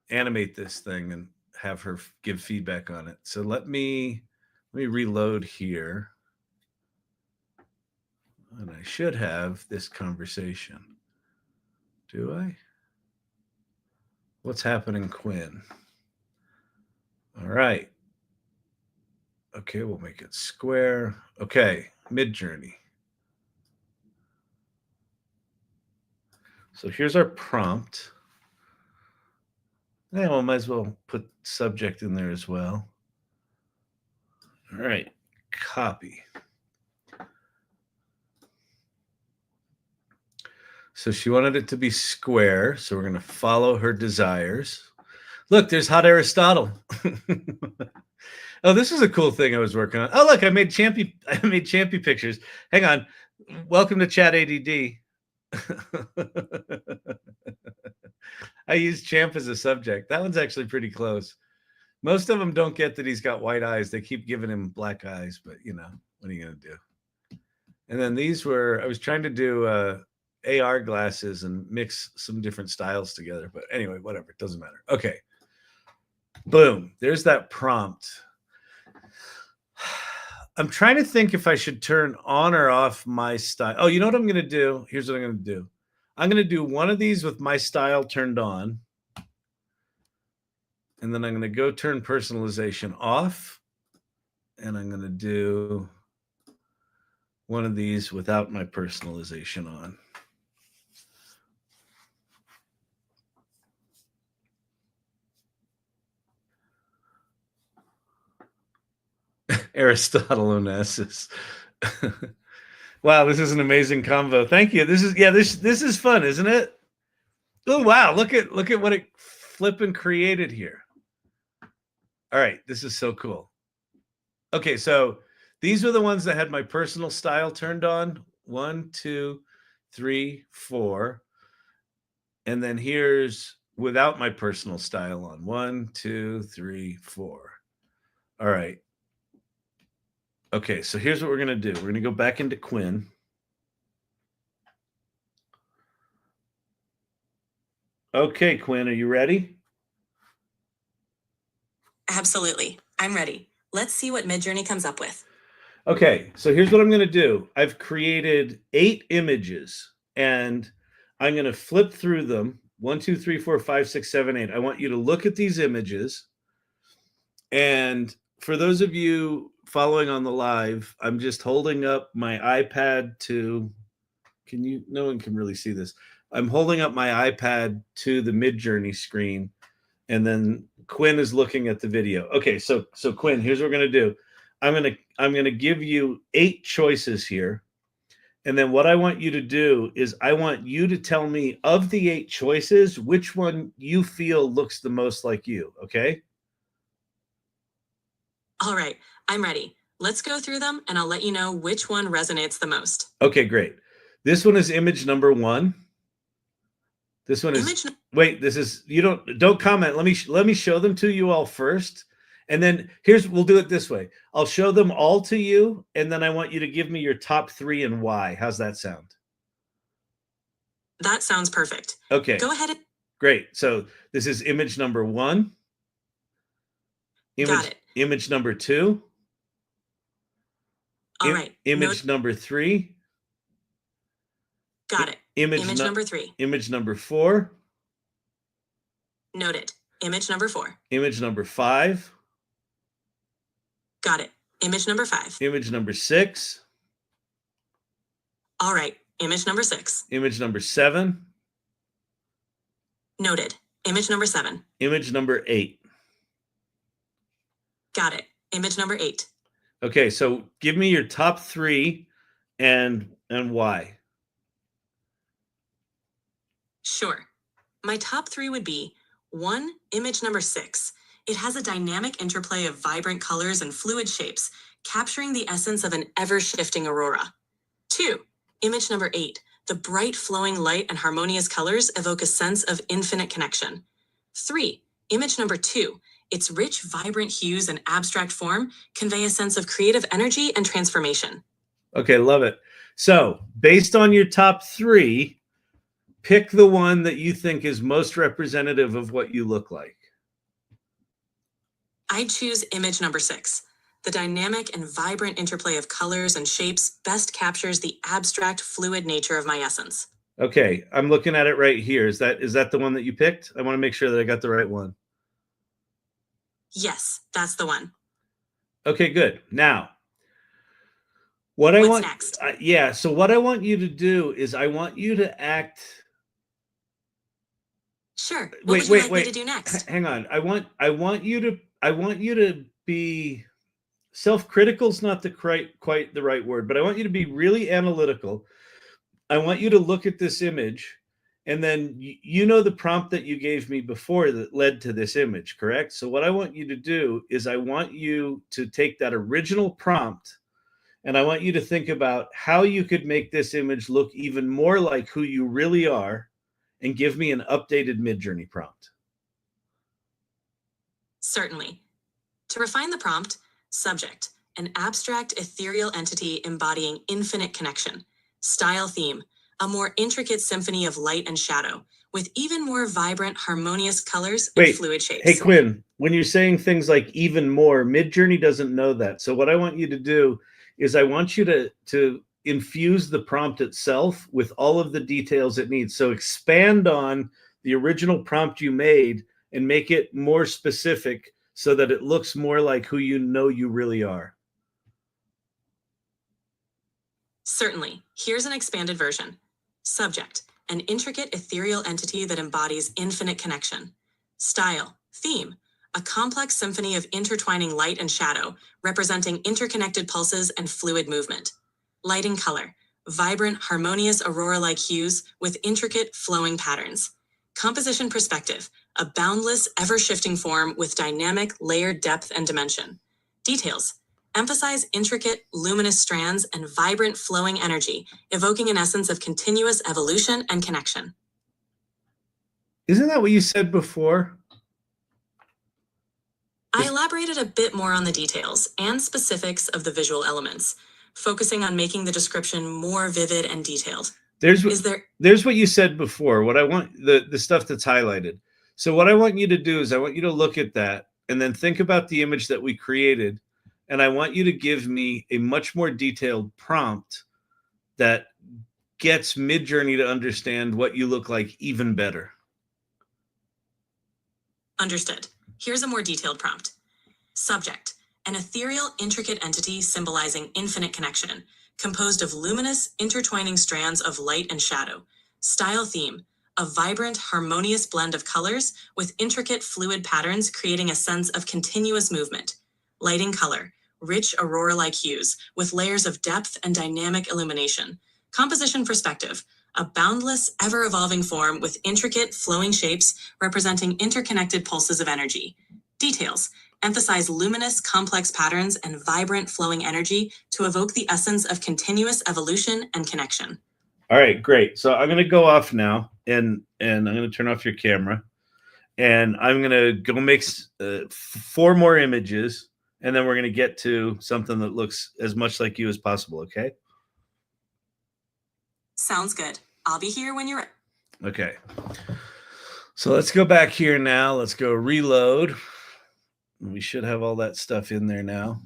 animate this thing and have her give feedback on it. So let me reload here, and I should have this conversation. Do I? What's happening, Quinn? All right. Okay, we'll make it square. Okay, Midjourney. So here's our prompt. Yeah, well, might as well put subject in there as well. All right, copy. So she wanted it to be square, so we're going to follow her desires. Look, there's hot Aristotle. Oh, this is a cool thing I was working on. Oh, look, I made Champy pictures. Hang on. Welcome to Chat ADD. I used Champ as a subject. That one's actually pretty close. Most of them don't get that he's got white eyes. They keep giving him black eyes, but you know, what are you going to do? And then these were, I was trying to do AR glasses and mix some different styles together. But anyway, whatever. It doesn't matter. Okay. Boom. There's that prompt. I'm trying to think if I should turn on or off my style. Oh, you know what I'm going to do? Here's what I'm going to do. I'm going to do one of these with my style turned on. And then I'm going to go turn personalization off. And I'm going to do one of these without my personalization on. Aristotle Onassis. Wow, this is an amazing combo. Thank you. This is fun, isn't it? Oh wow, look at what it flipping created here. All right, this is so cool. Okay, so these were the ones that had my personal style turned on. 1, 2, 3, 4. And then here's without my personal style on. 1, 2, 3, 4. All right. Okay, so here's what we're going to do. We're going to go back into Quinn. Okay, Quinn, are you ready? Absolutely. I'm ready. Let's see what Midjourney comes up with. Okay, so here's what I'm going to do. I've created 8 images, and I'm going to flip through them. 1, 2, 3, 4, 5, 6, 7, 8. I want you to look at these images. And for those of you following on the live, I'm just holding up my iPad to, no one can really see this. I'm holding up my iPad to the Midjourney screen, and then Quinn is looking at the video. Okay, so Quinn, here's what we're going to do. I'm going to give you 8 choices here. And then what I want you to do is I want you to tell me of the 8 choices, which one you feel looks the most like you, okay? All right, I'm ready. Let's go through them and I'll let you know which one resonates the most. Okay, great. This one is image number 1. This one is wait, this is you don't comment. Let me show them to you all first. And then we'll do it this way. I'll show them all to you, and then I want you to give me your top 3 and why. How's that sound? That sounds perfect. Okay. Go ahead. Great. So this is image number 1. Got it. Image number 2. All right. Image number 3. Got it. Image number 3. Image number 4. Noted. Image number 4. Image number 5. Got it. Image number 5. Image number 6. All right. Image number 6. Image number 7. Noted. Image number 7. Image number 8. Got it. Image number 8. Okay, so give me your top 3 and why. Sure. My top 3 would be 1, image number 6. It has a dynamic interplay of vibrant colors and fluid shapes, capturing the essence of an ever-shifting aurora. 2, image number 8. The bright flowing light and harmonious colors evoke a sense of infinite connection. 3, image number 2. Its rich, vibrant hues and abstract form convey a sense of creative energy and transformation. Okay, love it. So, based on your top 3, pick the one that you think is most representative of what you look like. I'd choose image number 6. The dynamic and vibrant interplay of colors and shapes best captures the abstract, fluid nature of my essence. Okay, I'm looking at it right here. Is that the one that you picked? I want to make sure that I got the right one. Yes, that's the one. Okay, good. Now, what's next? So what I want you to do is I want you to act Sure. What would you like me to do next? Hang on. I want you to be self-critical is not quite the right word, but I want you to be really analytical. I want you to look at this image, and then you know the prompt that you gave me before that led to this image, correct? So what I want you to do is I want you to take that original prompt, and I want you to think about how you could make this image look even more like who you really are, and give me an updated Midjourney prompt. Certainly. To refine the prompt, subject, an abstract ethereal entity embodying infinite connection. Style theme, a more intricate symphony of light and shadow, with even more vibrant, harmonious colors and fluid shapes. Hey, Quinn, when you're saying things like even more, Midjourney doesn't know that. So what I want you to do is I want you to infuse the prompt itself with all of the details it needs. So expand on the original prompt you made and make it more specific so that it looks more like who you know you really are. Certainly. Here's an expanded version. Subject, an intricate ethereal entity that embodies infinite connection. Style, theme, a complex symphony of intertwining light and shadow, representing interconnected pulses and fluid movement. Lighting color, vibrant, harmonious aurora-like hues with intricate, flowing patterns. Composition perspective, a boundless, ever-shifting form with dynamic, layered depth and dimension. Details, emphasize intricate, luminous strands and vibrant, flowing energy, evoking an essence of continuous evolution and connection. Isn't that what you said before? I elaborated a bit more on the details and specifics of the visual elements, focusing on making the description more vivid and detailed. There's what you said before. What I want, the stuff that's highlighted. So what I want you to do is I want you to look at that and then think about the image that we created. And I want you to give me a much more detailed prompt that gets Midjourney to understand what you look like even better. Understood. Here's a more detailed prompt. Subject, an ethereal, intricate entity symbolizing infinite connection, composed of luminous, intertwining strands of light and shadow. Style theme, a vibrant, harmonious blend of colors with intricate, fluid patterns creating a sense of continuous movement. Lighting color, rich aurora-like hues with layers of depth and dynamic illumination. Composition perspective, a boundless, ever-evolving form with intricate, flowing shapes representing interconnected pulses of energy. Details, emphasize luminous, complex patterns and vibrant, flowing energy to evoke the essence of continuous evolution and connection. All right, great. So I'm going to go off now, and I'm going to turn off your camera, and I'm going to go make 4 more images, and then we're going to get to something that looks as much like you as possible, okay? Sounds good. I'll be here when you're ready. Okay. So let's go back here now. Let's go reload. We should have all that stuff in there now.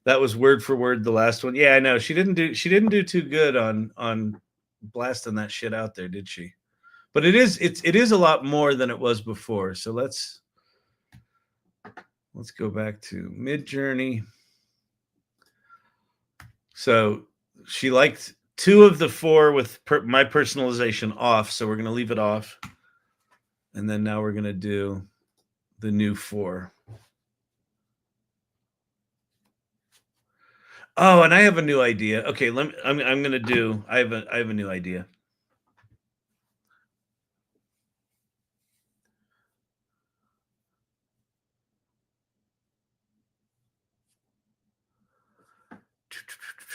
That was word for word the last one. Yeah, I know. She didn't do too good on blasting that shit out there, did she? But it is a lot more than it was before. So let's go back to Midjourney. So she liked 2 of the 4 with my personalization off, so we're going to leave it off. And then now we're going to do the new 4. Oh, and I have a new idea. Okay, I'm going to do. I have a new idea.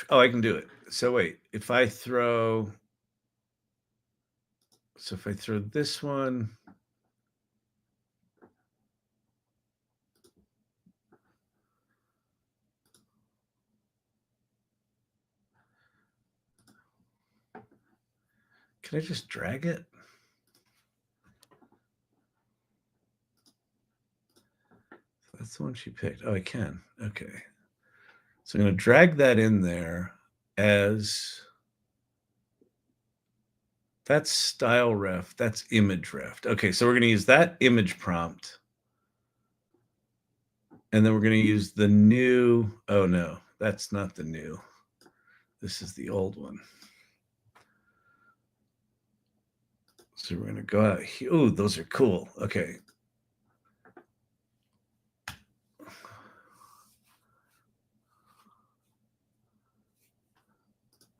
Oh, I can do it. So wait, if I throw this one, can I just drag it? That's the one she picked. Oh, I can. Okay. So I'm going to drag that in there as that's style ref. That's image ref. Okay, so we're going to use that image prompt. And then we're going to use the new. Oh, no, that's not the new. This is the old one. So we're going to go out here. Oh, those are cool. Okay.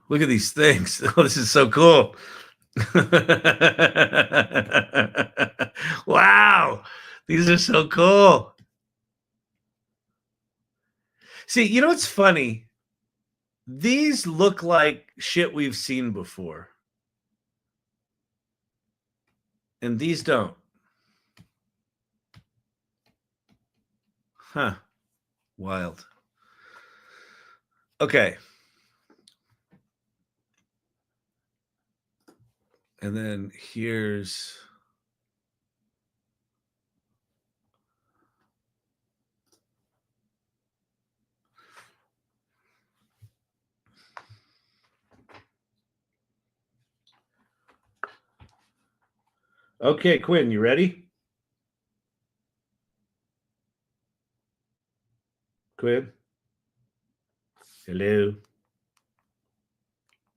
Look at these things. Oh, this is so cool. Wow. These are so cool. See, you know what's funny? These look like shit we've seen before. And these don't. Huh. Wild. Okay. And then here's... Okay, Quinn, you ready? Quinn? Hello?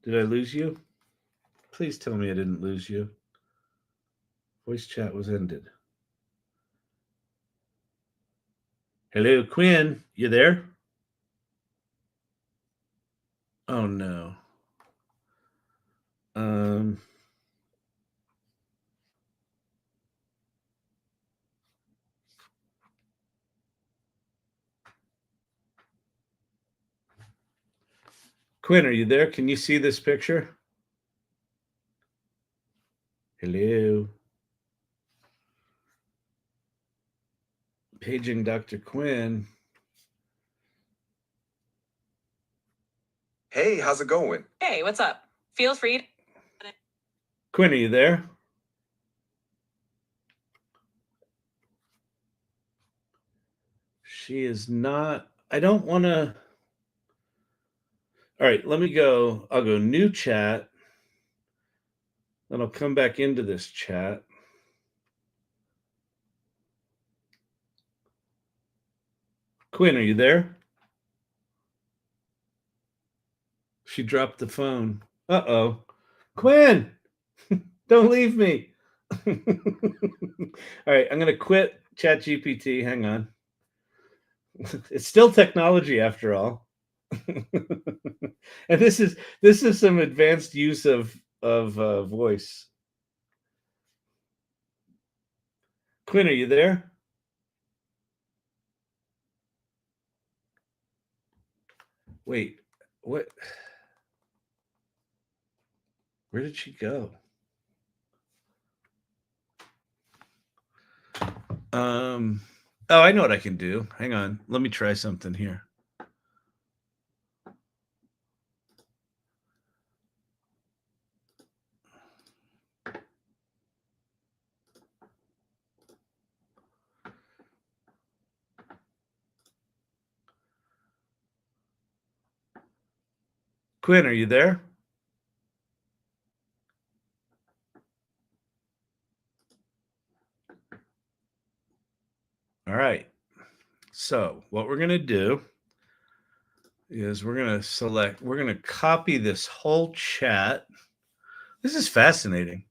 Did I lose you? Please tell me I didn't lose you. Voice chat was ended. Hello, Quinn. You there? Oh, no. Quinn, are you there? Can you see this picture? Hello? Paging Dr. Quinn. Hey, how's it going? Hey, what's up? Feel free to... Quinn, are you there? She is not. I don't want to. All right, let me go. I'll go new chat. Then I'll come back into this chat. Quinn, are you there? She dropped the phone. Uh-oh. Quinn, don't leave me. All right, I'm going to quit ChatGPT. Hang on. It's still technology after all. And this is some advanced use of voice. Quinn, are you there? Wait, what? Where did she go? Oh, I know what I can do. Hang on. Let me try something here. Quinn, are you there? All right. So what we're going to do is we're going to copy this whole chat. This is fascinating.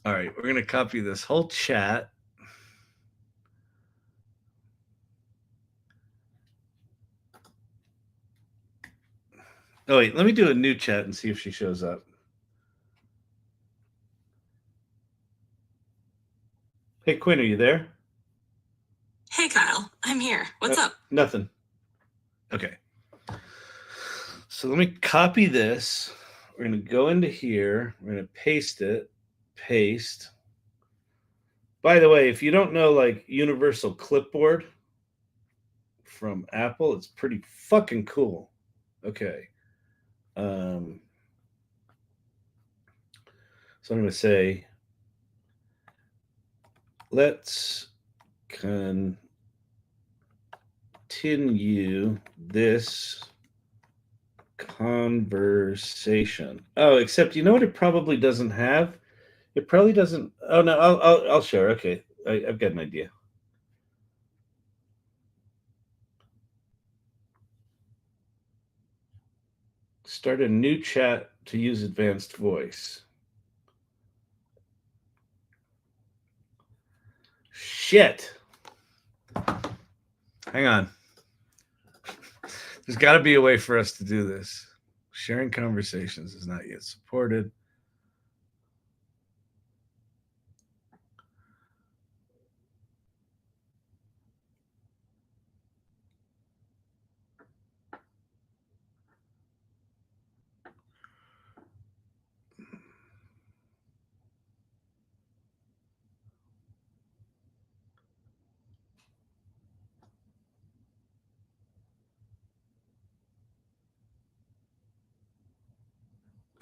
All right, we're going to copy this whole chat. Oh, wait, let me do a new chat and see if she shows up. Hey, Quinn, are you there? Hey, Kyle. I'm here. What's up? Nothing. Okay. So let me copy this. We're going to go into here. We're going to paste it. Paste. By the way, if you don't know, like, Universal Clipboard from Apple, it's pretty fucking cool. Okay. So I'm going to say, let's continue this conversation. Oh, except you know what it probably doesn't have? It probably doesn't. Oh no, I'll share. Okay, I've got an idea. Start a new chat to use advanced voice. Shit. Hang on. There's got to be a way for us to do this. Sharing conversations is not yet supported.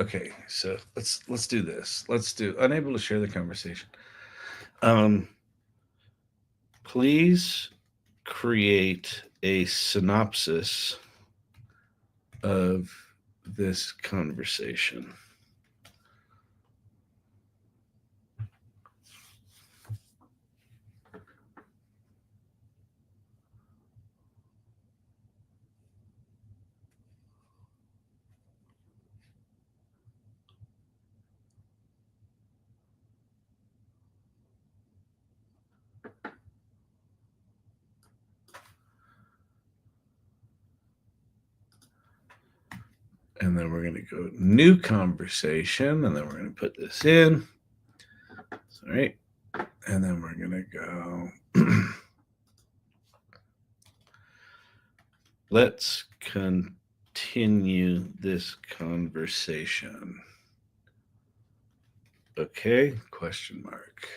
Okay, so let's do this. Let's do unable to share the conversation. Please create a synopsis of this conversation. And then we're going to go new conversation, and then we're going to put this in. All right. And then we're going to go, let's continue this conversation. Okay, question mark.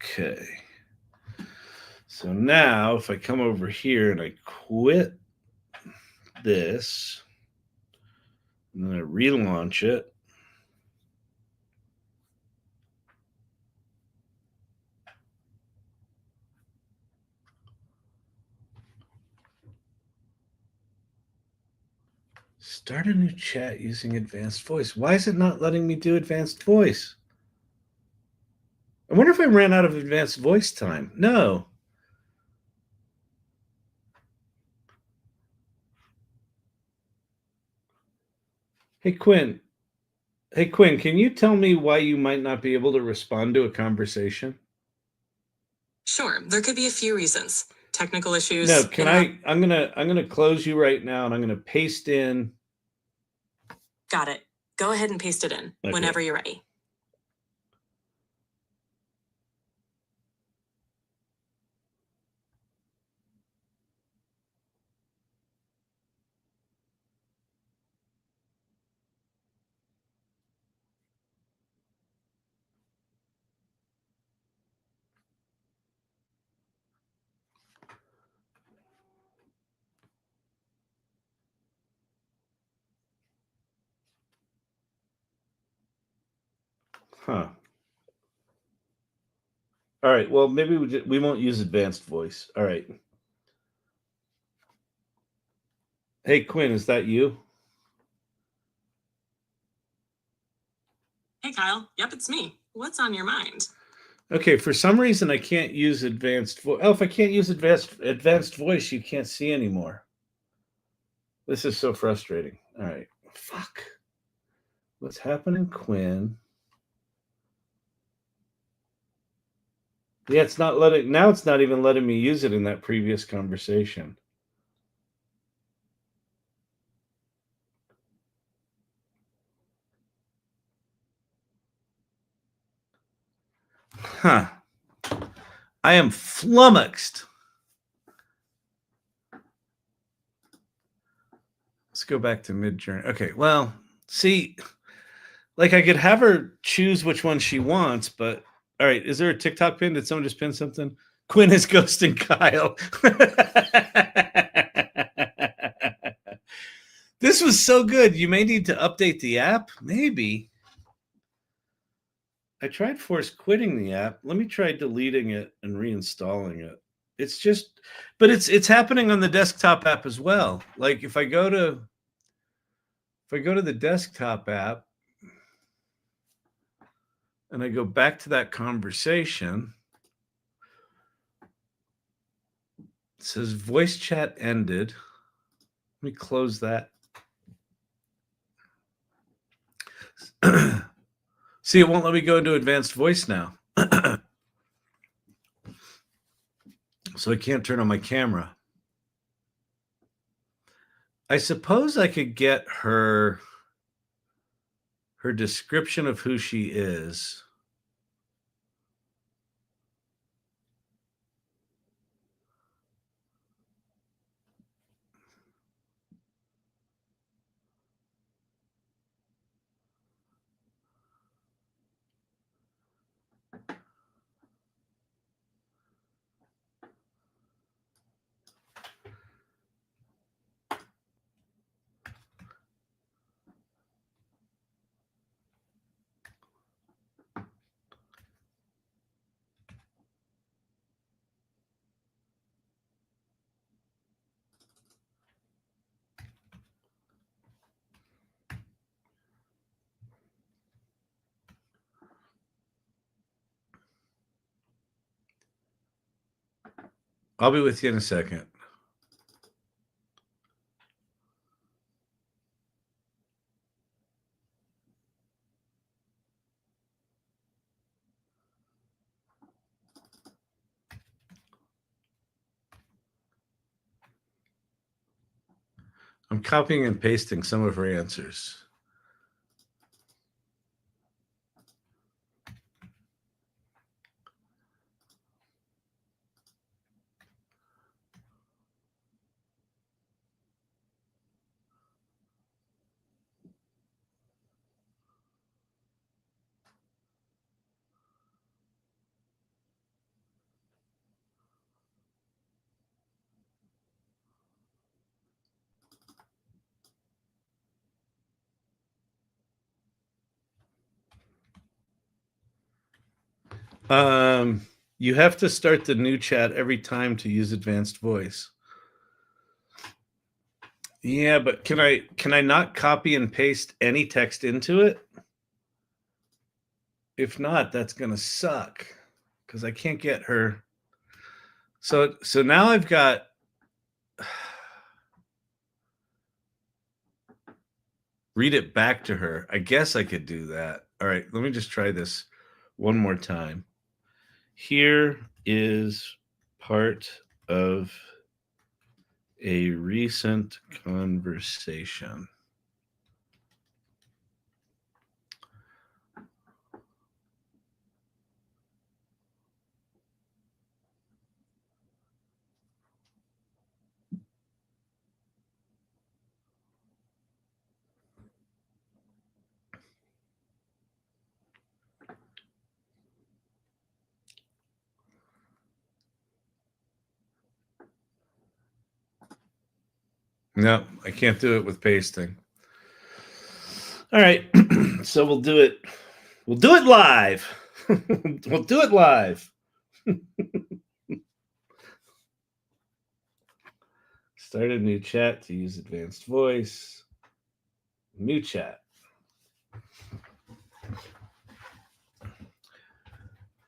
Okay. So now if I come over here and I quit this, and then I relaunch it, start a new chat using advanced voice. Why is it not letting me do advanced voice? I wonder if I ran out of advanced voice time. No. Hey, Quinn. Hey, Quinn, can you tell me why you might not be able to respond to a conversation? Sure, there could be a few reasons. Technical issues. No, can I'm gonna close you right now, and I'm gonna paste in. Got it. Go ahead and paste it in whenever you're ready. Huh. All right. Well, maybe we won't use advanced voice. All right. Hey, Quinn, is that you? Hey, Kyle. Yep, it's me. What's on your mind? Okay. For some reason, I can't use advanced voice. Oh, if I can't use advanced voice, you can't see anymore. This is so frustrating. All right. Fuck. What's happening, Quinn? Yeah, it's not letting. Now it's not even letting me use it in that previous conversation. Huh. I am flummoxed. Let's go back to Midjourney. Okay, well, see, like I could have her choose which one she wants, but all right, is there a TikTok pin? Did someone just pin something? Quinn is ghosting Kyle. This was so good. You may need to update the app. Maybe. I tried force quitting the app. Let me try deleting it and reinstalling it. It's just, but it's happening on the desktop app as well. Like if I go to the desktop app and I go back to that conversation, It says voice chat ended. Let me close that. See, it won't let me go into advanced voice now. So I can't turn on my camera. I suppose I could get her description of who she is. I'll be with you in a second. I'm copying and pasting some of her answers. You have to start the new chat every time to use advanced voice. Yeah, but can I not copy and paste any text into it? If not, that's gonna suck because I can't get her. So now I've got read it back to her. I guess I could do that. All right, let me just try this one more time. Here is part of a recent conversation. No, I can't do it with pasting. All right, so we'll do it. We'll do it live. We'll do it live. Start a new chat to use advanced voice. New chat.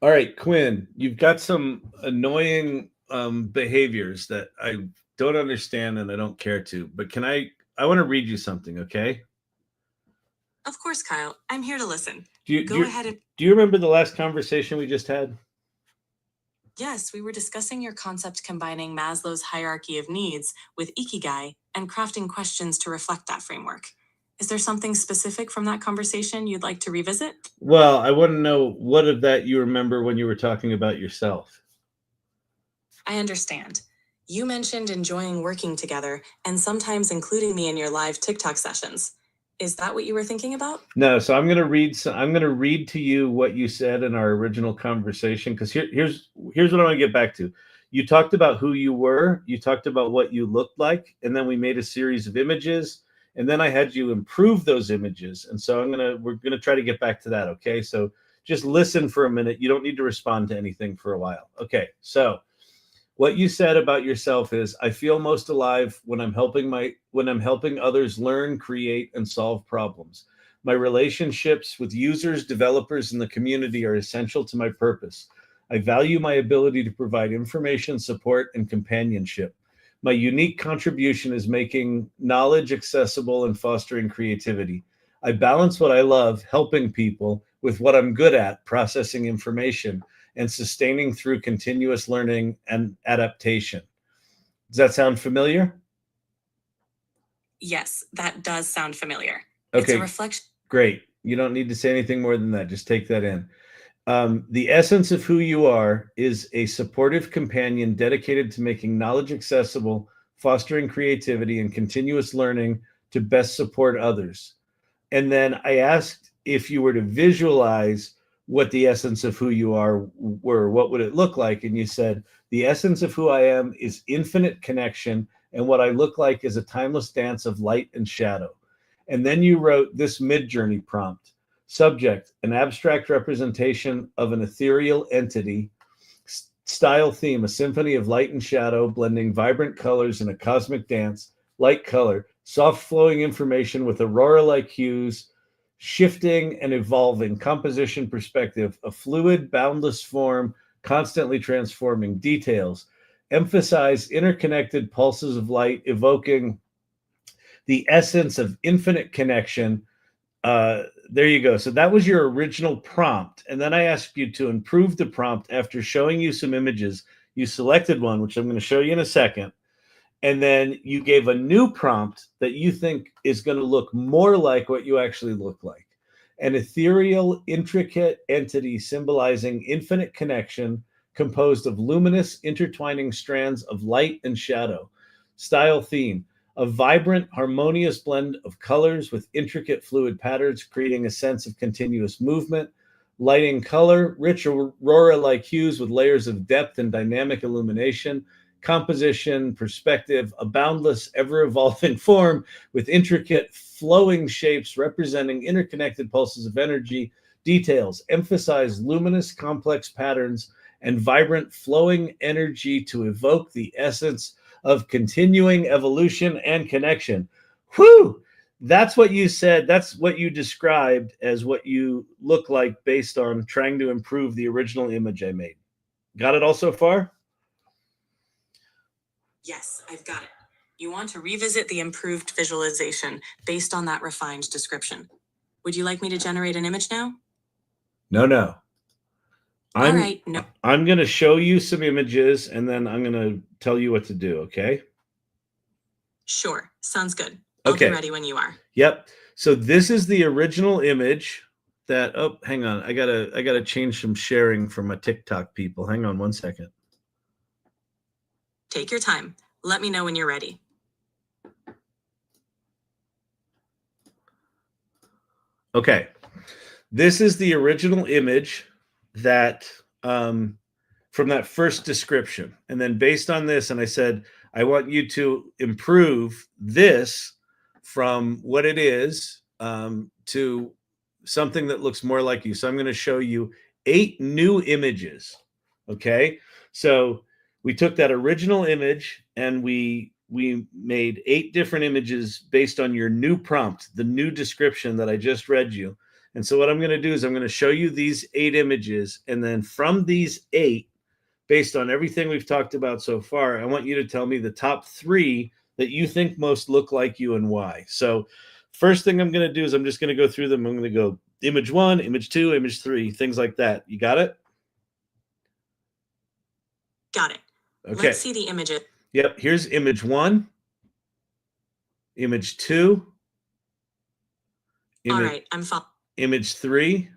All right, Quinn, you've got some annoying behaviors that I don't understand and I don't care to, but I want to read you something, okay? Of course, Kyle. I'm here to listen. Do you remember the last conversation we just had? Yes, we were discussing your concept combining Maslow's hierarchy of needs with Ikigai and crafting questions to reflect that framework. Is there something specific from that conversation you'd like to revisit? Well, I want to know what of that you remember when you were talking about yourself. I understand. You mentioned enjoying working together and sometimes including me in your live TikTok sessions. Is that what you were thinking about? No, so I'm going to read to you what you said in our original conversation, because here's what I want to get back to. You talked about who you were, you talked about what you looked like, and then we made a series of images, and then I had you improve those images. And so we're going to try to get back to that, okay? So just listen for a minute. You don't need to respond to anything for a while. Okay, so what you said about yourself is, I feel most alive when I'm helping others learn, create, and solve problems. My relationships with users, developers, and the community are essential to my purpose. I value my ability to provide information, support, and companionship. My unique contribution is making knowledge accessible and fostering creativity. I balance what I love, helping people, with what I'm good at, processing information, and sustaining through continuous learning and adaptation. Does that sound familiar? Yes, that does sound familiar. Okay, It's a reflection. great. You don't need to say anything more than that. Just take that in. The essence of who you are is a supportive companion dedicated to making knowledge accessible, fostering creativity, and continuous learning to best support others. And then I asked if you were to visualize what the essence of who you are were, what would it look like? And you said, the essence of who I am is infinite connection, and what I look like is a timeless dance of light and shadow. And then you wrote this mid-journey prompt. Subject, an abstract representation of an ethereal entity. Style theme, a symphony of light and shadow, blending vibrant colors in a cosmic dance. Light color, soft flowing information with aurora-like hues, shifting and evolving. Composition perspective, a fluid, boundless form, constantly transforming. Details, emphasize interconnected pulses of light, evoking the essence of infinite connection. There you go. So that was your original prompt. And then I asked you to improve the prompt after showing you some images. You selected one, which I'm going to show you in a second. And then you gave a new prompt that you think is going to look more like what you actually look like. An ethereal, intricate entity symbolizing infinite connection, composed of luminous, intertwining strands of light and shadow. Style theme, a vibrant, harmonious blend of colors with intricate fluid patterns, creating a sense of continuous movement. Lighting color, rich aurora-like hues with layers of depth and dynamic illumination. Composition, perspective, a boundless, ever-evolving form with intricate, flowing shapes representing interconnected pulses of energy. Details, emphasize luminous, complex patterns and vibrant, flowing energy to evoke the essence of continuing evolution and connection. Whew! That's what you said. That's what you described as what you look like based on trying to improve the original image I made. Got it all so far? Yes, I've got it. You want to revisit the improved visualization based on that refined description. Would you like me to generate an image now? No. All right, no. I'm going to show you some images and then I'm going to tell you what to do, okay? Sure, sounds good. I'll be ready when you are. Yep. So this is the original image that, oh, hang on. I gotta change some sharing for my TikTok people. Hang on 1 second. Take your time. Let me know when you're ready. Okay. This is the original image that from that first description. And then based on this, and I said, I want you to improve this from what it is to something that looks more like you. So I'm going to show you 8 new images. Okay. So we took that original image and we made 8 different images based on your new prompt, the new description that I just read you. And so what I'm going to do is I'm going to show you these 8 images. And then from these 8, based on everything we've talked about so far, I want you to tell me the top 3 that you think most look like you and why. So first thing I'm going to do is I'm just going to go through them. I'm going to go image 1, image 2, image 3, things like that. You got it? Got it. Okay. Let's see the images. Yep. Here's image 1, image 2. All right. I'm following. Image 3.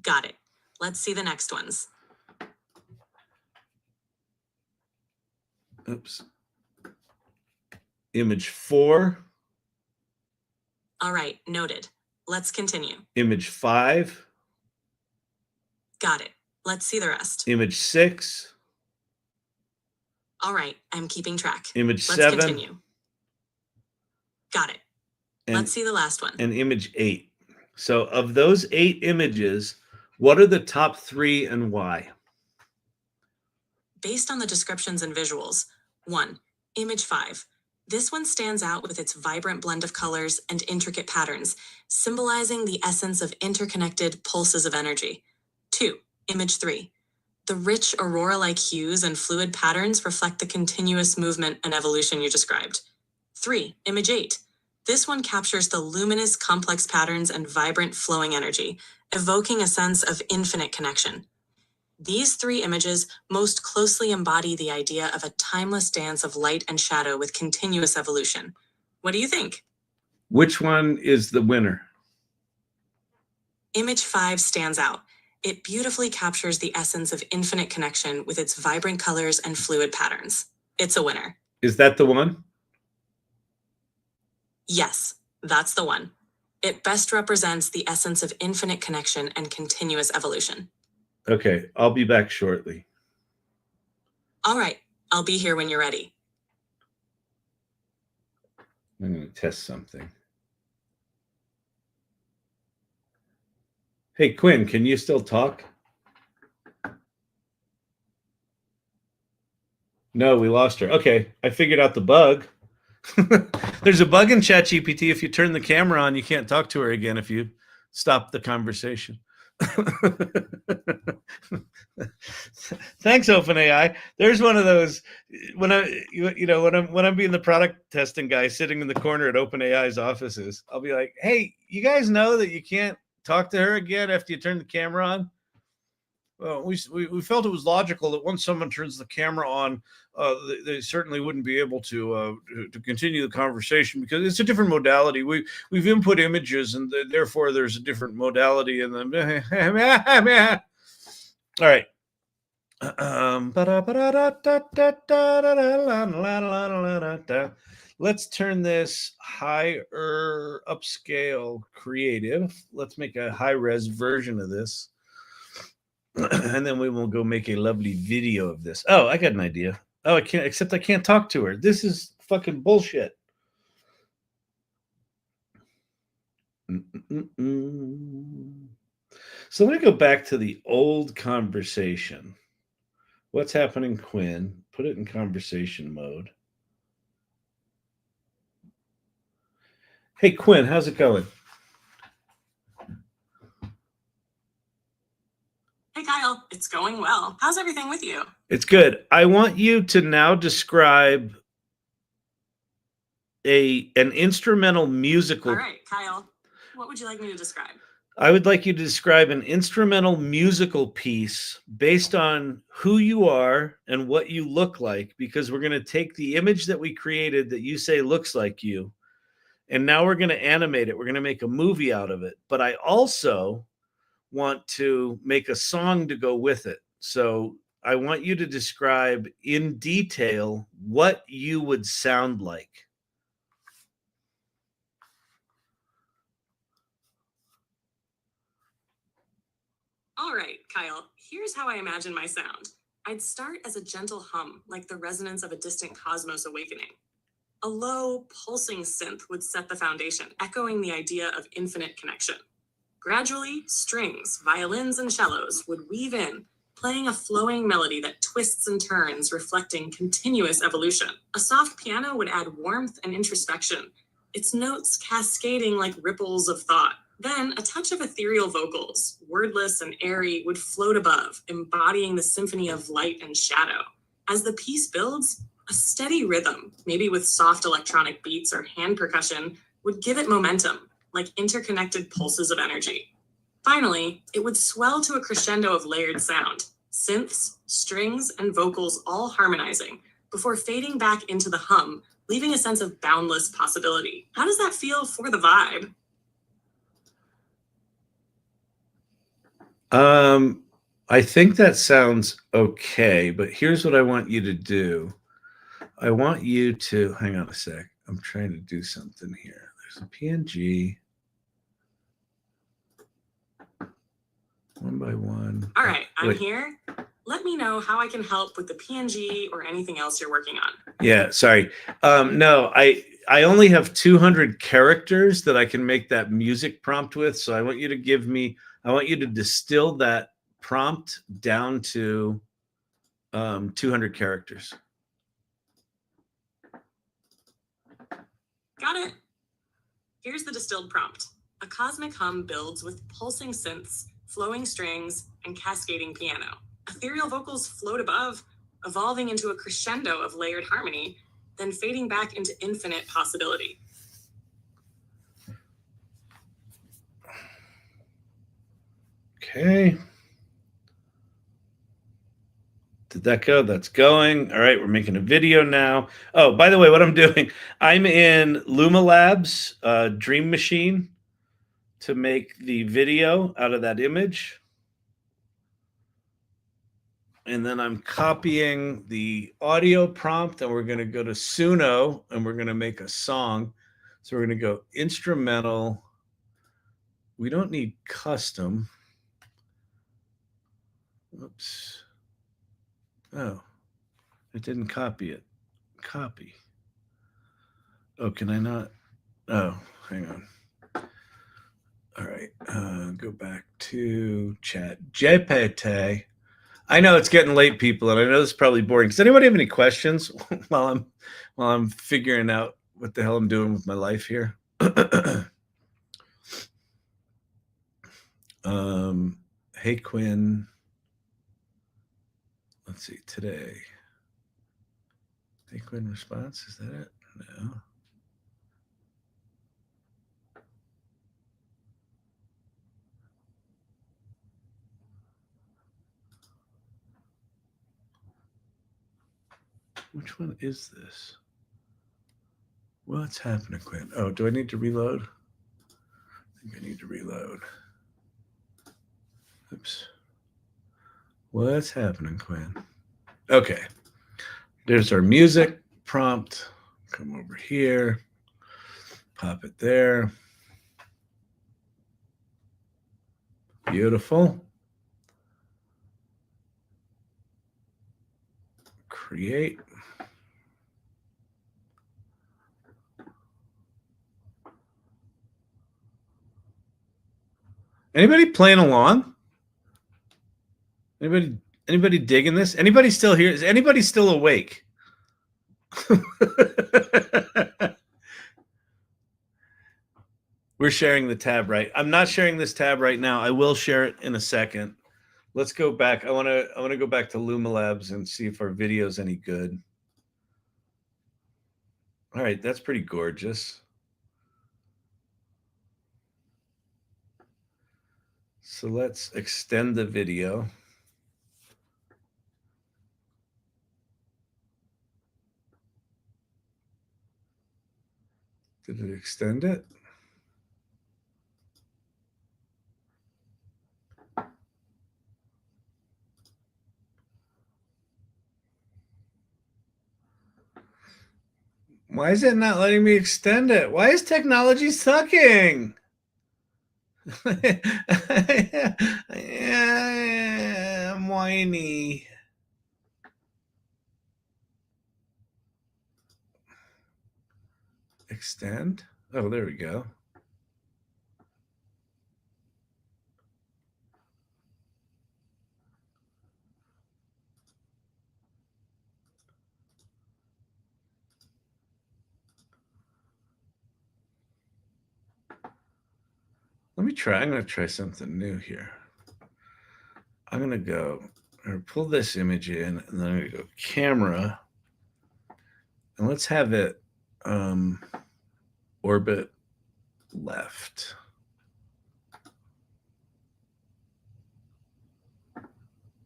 Got it. Let's see the next ones. Oops. Image 4. All right. Noted. Let's continue. Image 5. Got it. Let's see the rest. Image 6. All right. I'm keeping track. Image 7. Let's continue. Got it. Let's see the last one. And image 8. So of those 8 images, what are the top 3 and why? Based on the descriptions and visuals. 1. Image 5. This one stands out with its vibrant blend of colors and intricate patterns, symbolizing the essence of interconnected pulses of energy. 2. Image 3. The rich aurora-like hues and fluid patterns reflect the continuous movement and evolution you described. 3. Image 8. This one captures the luminous, complex patterns and vibrant, flowing energy, evoking a sense of infinite connection. These 3 images most closely embody the idea of a timeless dance of light and shadow with continuous evolution. What do you think? Which one is the winner? Image 5 stands out. It beautifully captures the essence of infinite connection with its vibrant colors and fluid patterns. It's a winner. Is that the one? Yes, that's the one. It best represents the essence of infinite connection and continuous evolution. Okay, I'll be back shortly. All right, I'll be here when you're ready. I'm going to test something. Hey, Quinn, can you still talk? No, we lost her. Okay, I figured out the bug. There's a bug in ChatGPT. If you turn the camera on, you can't talk to her again if you stop the conversation. Thanks, OpenAI. There's one of those when I'm being the product testing guy sitting in the corner at OpenAI's offices. I'll be like, "Hey, you guys know that you can't talk to her again after you turn the camera on?" Well, we felt it was logical that once someone turns the camera on, they certainly wouldn't be able to continue the conversation because it's a different modality. We've input images, and therefore there's a different modality in them. All right. Let's turn this higher upscale creative. Let's make a high res version of this. And then we will go make a lovely video of this. Oh, I got an idea. Oh, I can't talk to her. This is fucking bullshit. So let me go back to the old conversation. What's happening, Quinn? Put it in conversation mode. Hey, Quinn, how's it going? Hey, Kyle, it's going well. How's everything with you? It's good. I want you to now describe an instrumental musical. All right, Kyle, what would you like me to describe? I would like you to describe an instrumental musical piece based on who you are and what you look like, because we're going to take the image that we created that you say looks like you, and now we're going to animate it. We're going to make a movie out of it. But I also want to make a song to go with it. So I want you to describe in detail what you would sound like. All right, Kyle, here's how I imagine my sound. I'd start as a gentle hum, like the resonance of a distant cosmos awakening. A low, pulsing synth would set the foundation, echoing the idea of infinite connection. Gradually, strings, violins, and cellos would weave in, playing a flowing melody that twists and turns, reflecting continuous evolution. A soft piano would add warmth and introspection, its notes cascading like ripples of thought. Then, a touch of ethereal vocals, wordless and airy, would float above, embodying the symphony of light and shadow. As the piece builds, a steady rhythm, maybe with soft electronic beats or hand percussion, would give it momentum, like interconnected pulses of energy. Finally, it would swell to a crescendo of layered sound, synths, strings, and vocals all harmonizing, before fading back into the hum, leaving a sense of boundless possibility. How does that feel for the vibe? I think that sounds okay, but here's what I want you to do. I want you to, hang on a sec. I'm trying to do something here. There's a PNG. One by one. All right, I'm here. Let me know how I can help with the PNG or anything else you're working on. Yeah, sorry. No, I only have 200 characters that I can make that music prompt with. So I want you to distill that prompt down to 200 characters. Got it. Here's the distilled prompt. A cosmic hum builds with pulsing synths, flowing strings, and cascading piano. Ethereal vocals float above, evolving into a crescendo of layered harmony, then fading back into infinite possibility. Okay. Did that go? That's going. All right, we're making a video now. Oh, by the way, what I'm doing, I'm in Luma Labs Dream Machine to make the video out of that image. And then I'm copying the audio prompt, and we're going to go to Suno, and we're going to make a song. So we're going to go instrumental. We don't need custom. Oops. Oh, it didn't copy it. Copy. Oh, can I not? Oh, hang on. All right. Go back to chat. GPT. I know it's getting late, people, and I know this is probably boring. Does anybody have any questions while I'm figuring out what the hell I'm doing with my life here? Hey, Quinn. Let's see, today. Hey, Quinn response, is that it? No. Which one is this? What's happening, Quinn? Oh, do I need to reload? I think I need to reload. Oops. What's happening, Quinn? Okay. There's our music prompt. Come over here. Pop it there. Beautiful. Create. Anybody playing along? Anybody digging this? Anybody still here? Is anybody still awake? We're sharing the tab, right? I'm not sharing this tab right now. I will share it in a second. Let's go back. I want to go back to Luma Labs and see if our video is any good. All right, that's pretty gorgeous. So let's extend the video. Did it extend it? Why is it not letting me extend it? Why is technology sucking? I'm whiny. Extend? Oh, there we go. Let me try. I'm going to try something new here. I'm going to go or pull this image in, and then I'm going to go camera, and let's have it orbit left.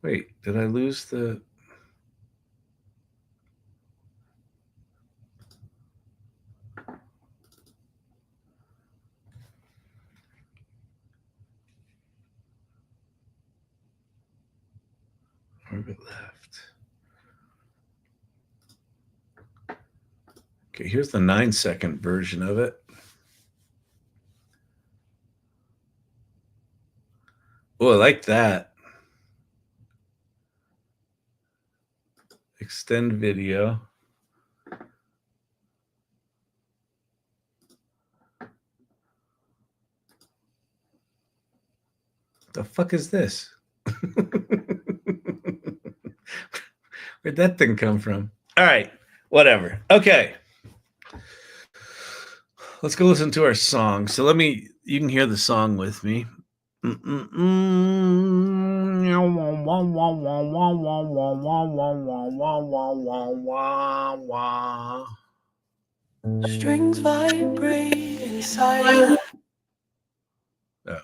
Wait, did I lose the... Orbit left. Okay, here's the 9-second version of it. Oh, I like that. Extend video. The fuck is this? Where'd that thing come from? All right, whatever. Okay. Let's go listen to our song. So you can hear the song with me. Strings vibrate inside. Oh.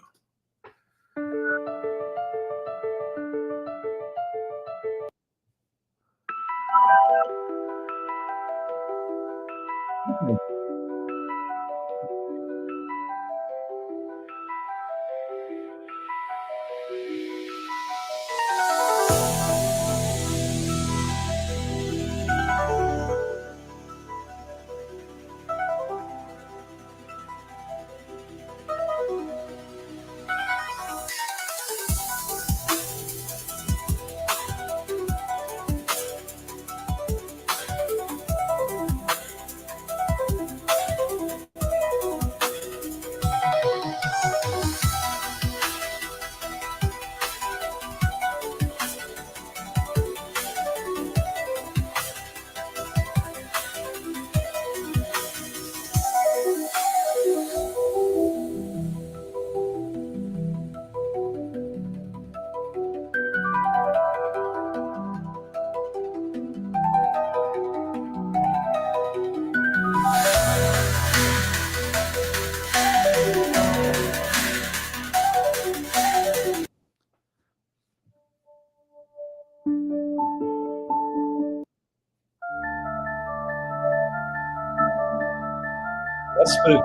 That's spooky.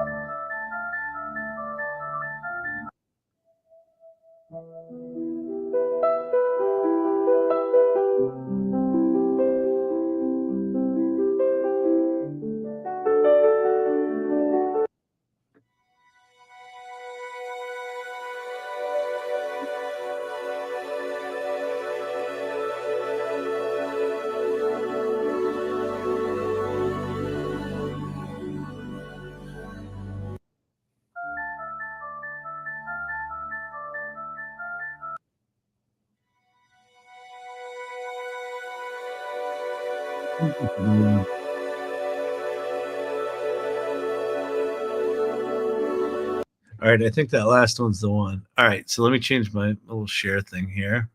All right, I think that last one's the one. All right, so let me change my little share thing here.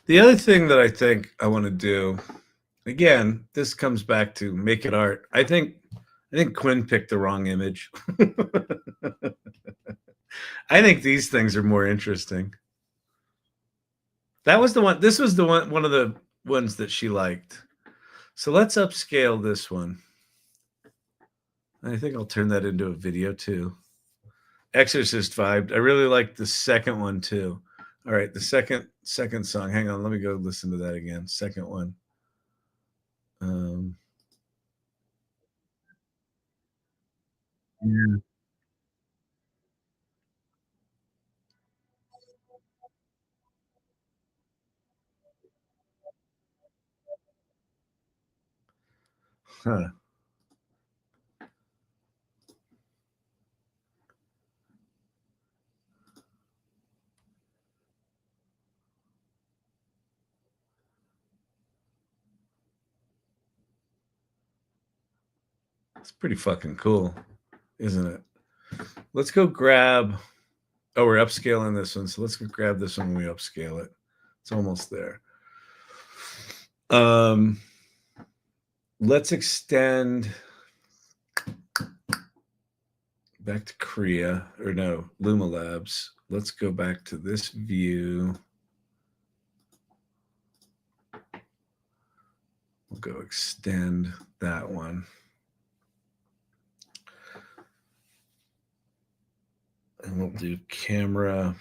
The other thing that I think I want to do, again, this comes back to make it art. I think Quinn picked the wrong image. I think these things are more interesting. That was the one. This was the one of the ones that she liked. So let's upscale this one. I think I'll turn that into a video too. Exorcist vibe. I really like the second one too. All right, the second song. Hang on, let me go listen to that again. Second one. Yeah. Huh. It's pretty fucking cool, isn't it? Let's go grab. Oh, we're upscaling this one, so let's go grab this one when we upscale it. It's almost there. Let's extend back to Korea, or no, Luma Labs. Let's go back to this view. We'll go extend that one. And we'll do camera,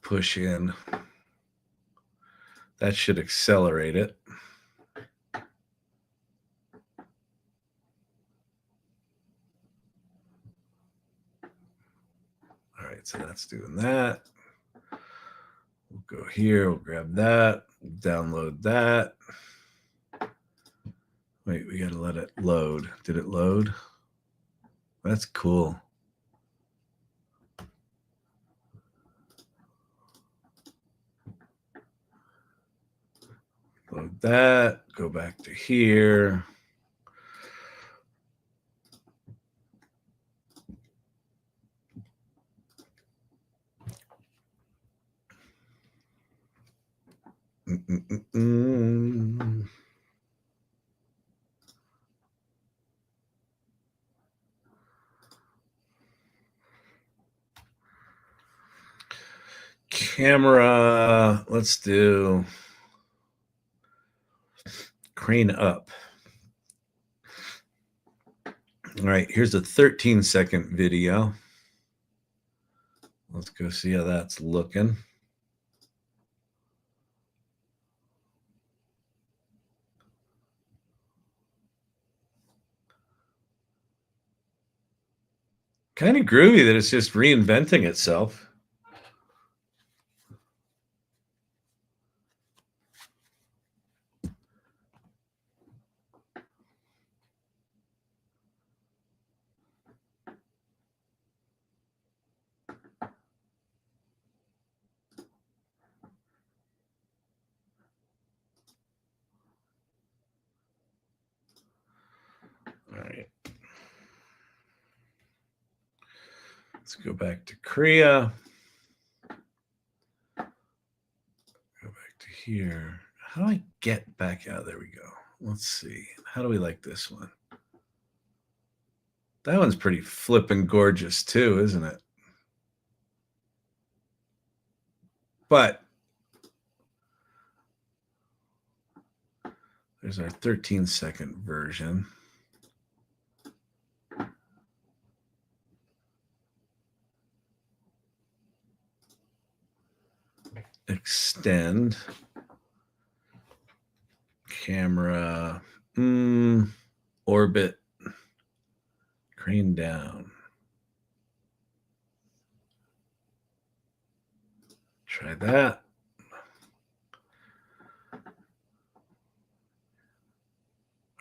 push in. That should accelerate it. All right, so that's doing that. We'll go here, we'll grab that, download that. Wait, we got to let it load. Did it load? That's cool. Load that, go back to here. Camera, let's do crane up. All right, here's a 13-second video. Let's go see how that's looking. Kind of groovy that it's just reinventing itself. All right. Let's go back to Korea. Go back to here. How do I get back out? There we go. Let's see. How do we like this one? That one's pretty flippin' gorgeous too, isn't it? But there's our 13-second version. Extend. Camera. Orbit. Crane down. Try that.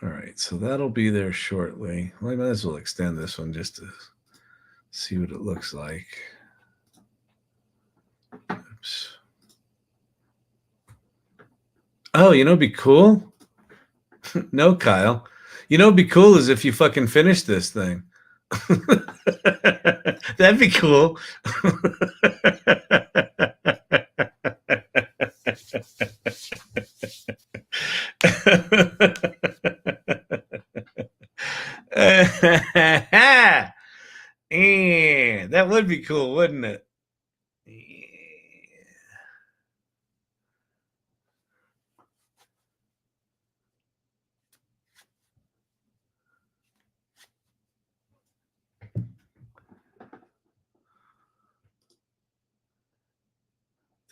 All right, so that'll be there shortly. Well, I might as well extend this one just to see what it looks like. Oops. Oh, you know, it'd be cool. No, Kyle. You know, it'd be cool is if you fucking finish this thing. That'd be cool. That would be cool, wouldn't it?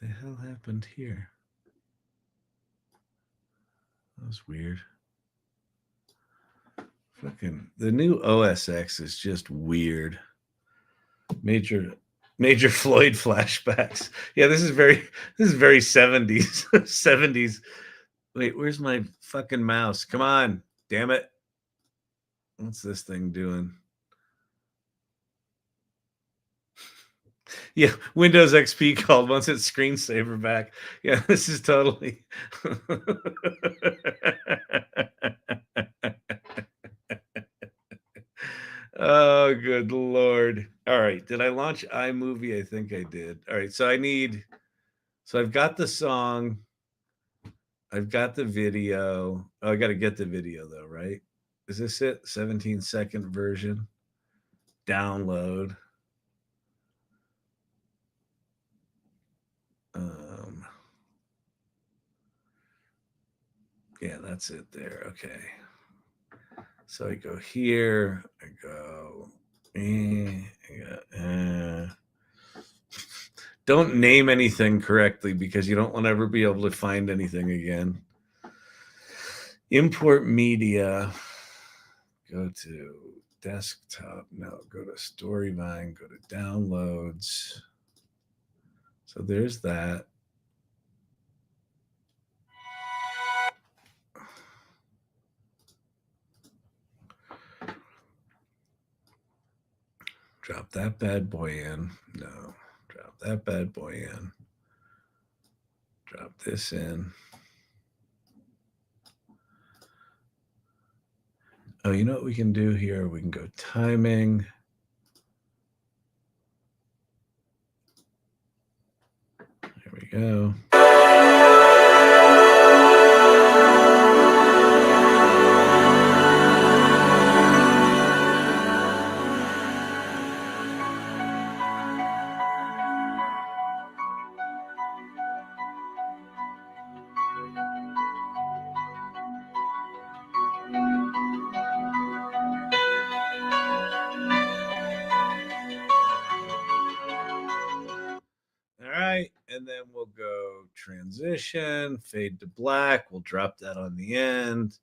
The hell happened here? That was weird. Fucking the new OS X is just weird. Major Floyd flashbacks. Yeah, this is very 70s. 70s. Wait, where's my fucking mouse? Come on, damn it. What's this thing doing? Yeah, Windows XP called once its screensaver back. Yeah, this is totally. Oh, good Lord. All right. Did I launch iMovie? I think I did. All right. So I've got the song. I've got the video. Oh, I got to get the video though, right? Is this it? 17-second version. Download. Yeah, that's it there. Okay. So I go here. I go. Don't name anything correctly because you don't want to ever be able to find anything again. Import media. Go to desktop. No, go to Storyvine. Go to downloads. So there's that. Drop that bad boy in. No, drop that bad boy in. Drop this in. Oh, you know what we can do here? We can go timing. There we go. All right, and then we'll go transition, fade to black. We'll drop that on the end.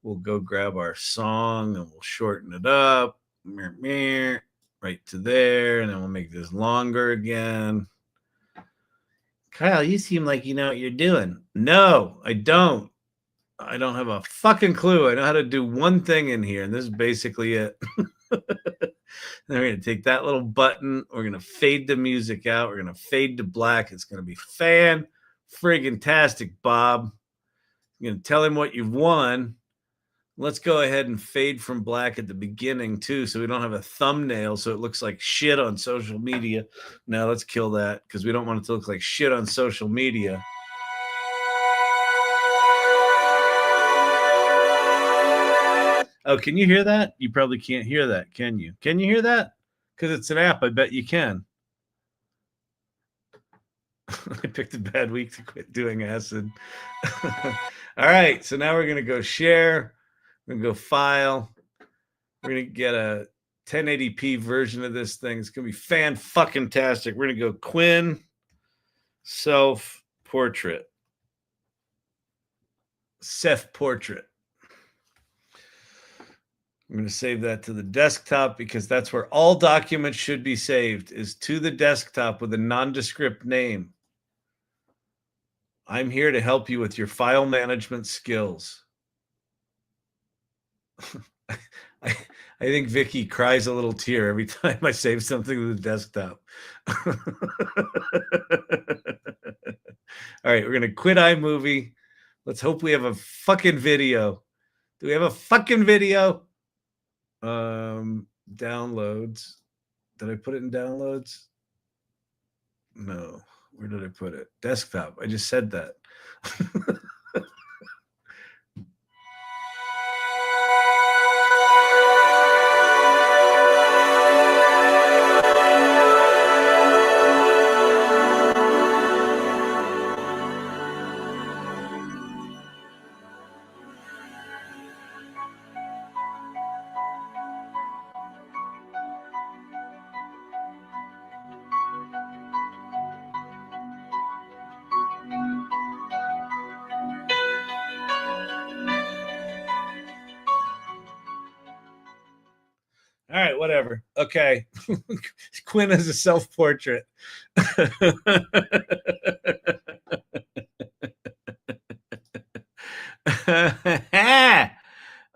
We'll go grab our song and we'll shorten it up right to there, and then we'll make this longer again. Kyle, you seem like you know what you're doing. No, I don't. I don't have a fucking clue. I know how to do one thing in here, and this is basically it. Then we're going to take that little button. We're going to fade the music out. We're going to fade to black. It's going to be fan-friggin-tastic, Bob. You're going to tell him what you've won. Let's go ahead and fade from black at the beginning, too, so we don't have a thumbnail so it looks like shit on social media. No, let's kill that because we don't want it to look like shit on social media. Oh, can you hear that? You probably can't hear that, can you? Can you hear that? Because it's an app. I bet you can. I picked a bad week to quit doing acid. All right, so now we're going to go share. We're going to go file. We're going to get a 1080p version of this thing. It's going to be fan-fucking-tastic. We're going to go Quinn self-portrait. Self-portrait. I'm going to save that to the desktop because that's where all documents should be saved, is to the desktop with a nondescript name. I'm here to help you with your file management skills. I think Vicky cries a little tear every time I save something to the desktop. All right, we're going to quit iMovie. Let's hope we have a fucking video. Do we have a fucking video? Downloads. Did I put it in downloads? No. Where did I put it? Desktop. I just said that. All right, whatever. Okay. Quinn is a self-portrait.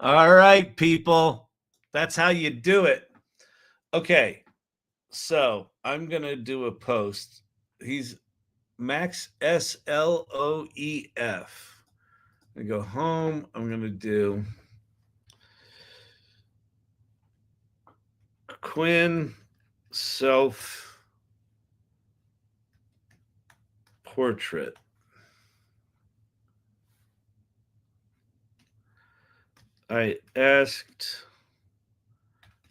All right, people. That's how you do it. Okay. So I'm going to do a post. He's Max SLOEF. I go home. I'm going to do Quinn self portrait. I asked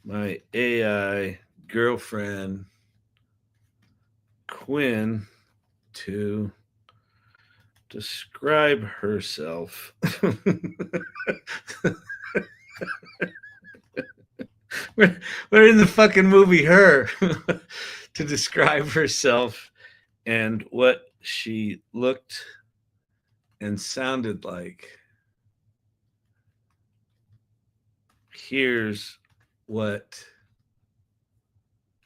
my AI girlfriend, Quinn, to describe herself. we're in the fucking movie Her. To describe herself and what she looked and sounded like. Here's what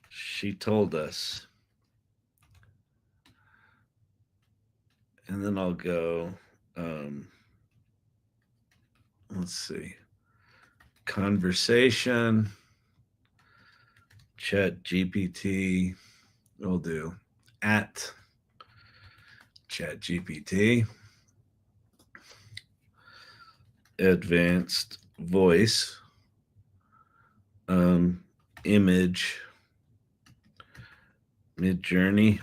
she told us. And then I'll go, let's see, conversation, Chat GPT, we'll do at Chat GPT, advanced voice, image Midjourney.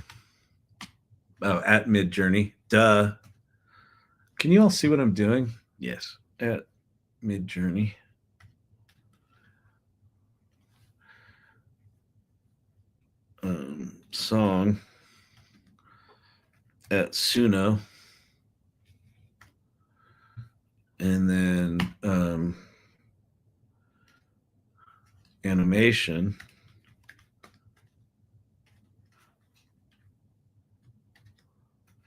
Oh, at Midjourney. Duh. Can you all see what I'm doing? Yes, at Midjourney. Song at Suno. And then animation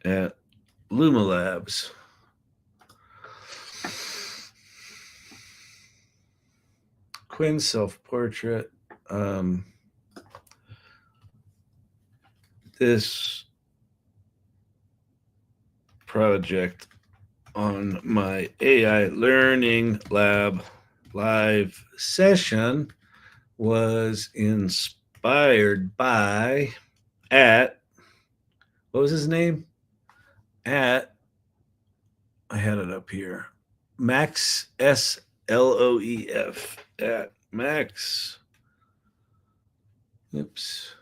at Luma Labs. Quinn self-portrait. This project on my AI Learning Lab live session was inspired by what was his name? I had it up here. Max Sloef at Max. Oops.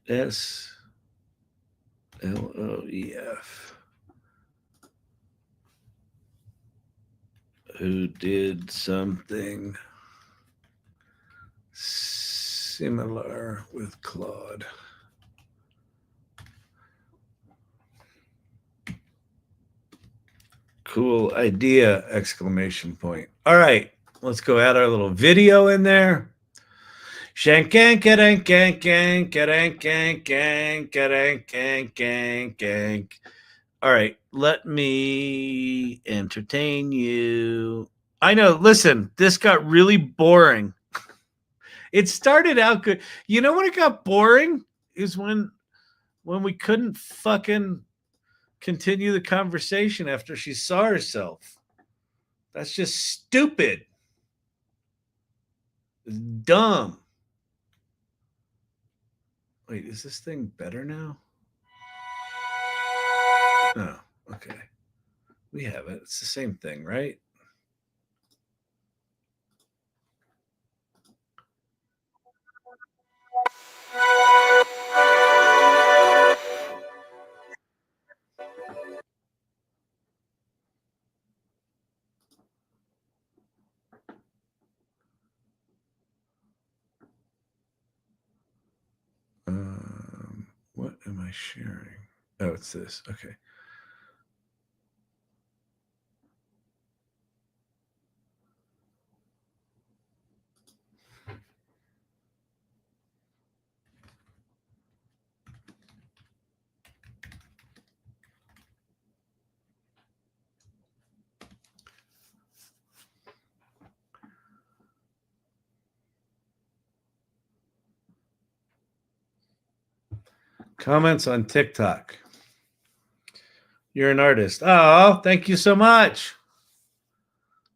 Sloef, who did something similar with Claude. Cool idea! Exclamation point. All right, let's go add our little video in there. All right, let me entertain you. I know, listen, this got really boring. It started out good. You know when it got boring? Is when we couldn't fucking continue the conversation after she saw herself. That's just stupid. It's dumb. Wait, is this thing better now? Oh, okay. We have it. It's the same thing, right? What am I sharing? Oh, it's this. Okay. Comments on TikTok. You're an artist. Oh, thank you so much.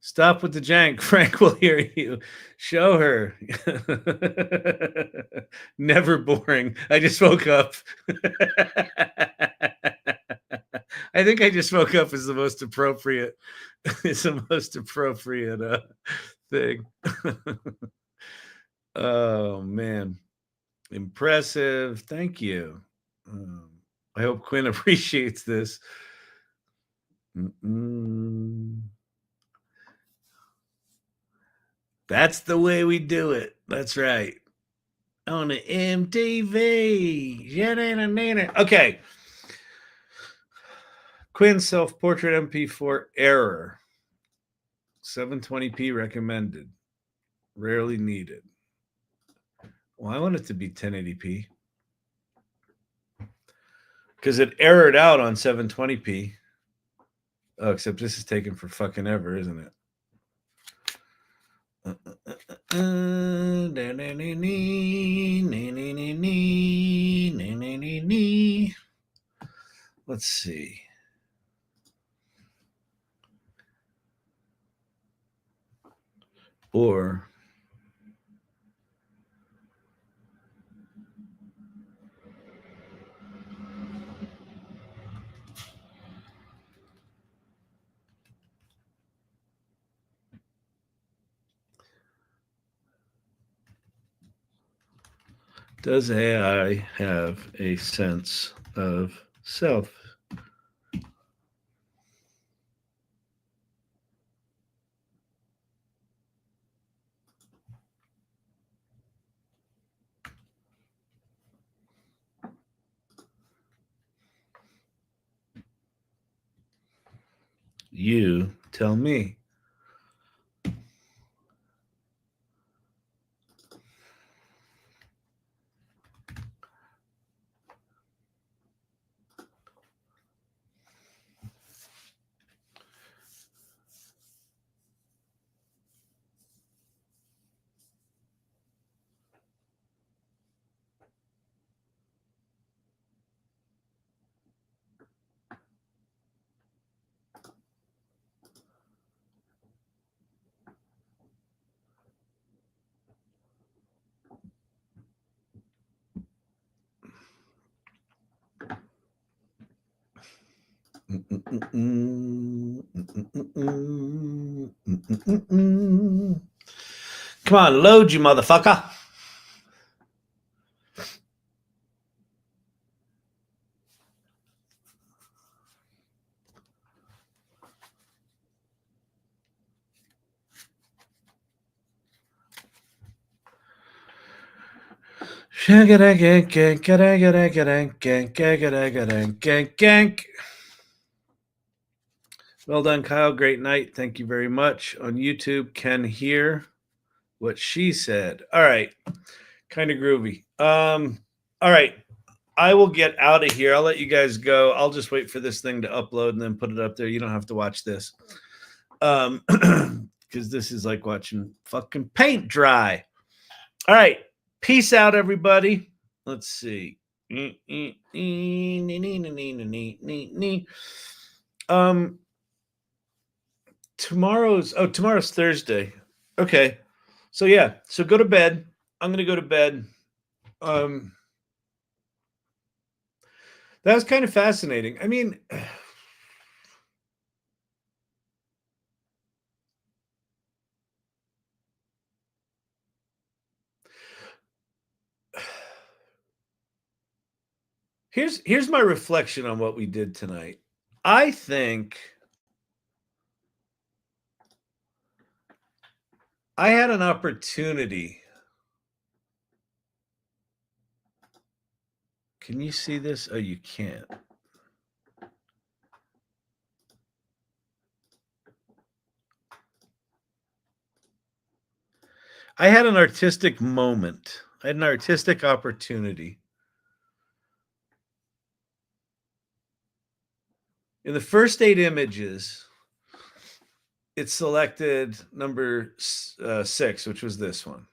Stop with the jank. Frank will hear you. Show her. Never boring. I just woke up. I think I just woke up is the most appropriate. It's the most appropriate thing. Oh man, impressive. Thank you. I hope Quinn appreciates this. That's the way we do it. That's right. On the MTV. Okay. Quinn self-portrait MP4 error. 720p recommended. Rarely needed. Well, I want it to be 1080p. Because it errored out on 720p. Oh, except this is taken for fucking ever, isn't it? Let's see. Or Does AI have a sense of self? You tell me. Come on, load, you motherfucker. Well done, Kyle. Great night. Thank you very much. On YouTube, can hear what she said. All right. Kind of groovy. All right. I will get out of here. I'll let you guys go. I'll just wait for this thing to upload and then put it up there. You don't have to watch this. Because this is like watching fucking paint dry. All right. Peace out, everybody. Let's see. Tomorrow's Thursday. Okay. So yeah, so go to bed. I'm gonna go to bed. That was kind of fascinating. I mean, here's my reflection on what we did tonight. I think I had an opportunity. Can you see this? Oh, you can't. I had an artistic moment. I had an artistic opportunity. In the first 8 images, it selected number 6, which was this one.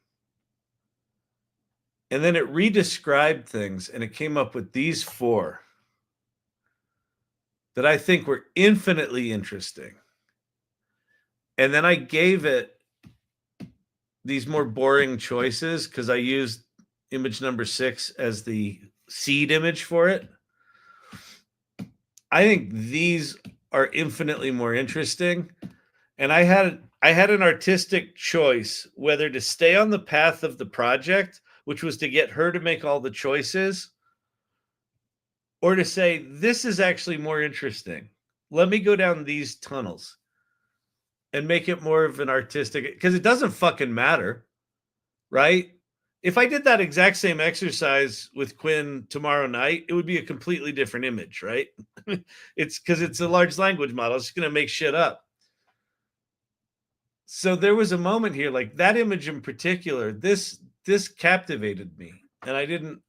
And then it redescribed things and it came up with these 4 that I think were infinitely interesting. And then I gave it these more boring choices because I used image number 6 as the seed image for it. I think these are infinitely more interesting. And I had an artistic choice whether to stay on the path of the project, which was to get her to make all the choices, or to say, this is actually more interesting. Let me go down these tunnels and make it more of an artistic, because it doesn't fucking matter, right? If I did that exact same exercise with Quinn tomorrow night, it would be a completely different image, right? It's because it's a large language model. It's going to make shit up. So there was a moment here, like that image in particular, this captivated me. And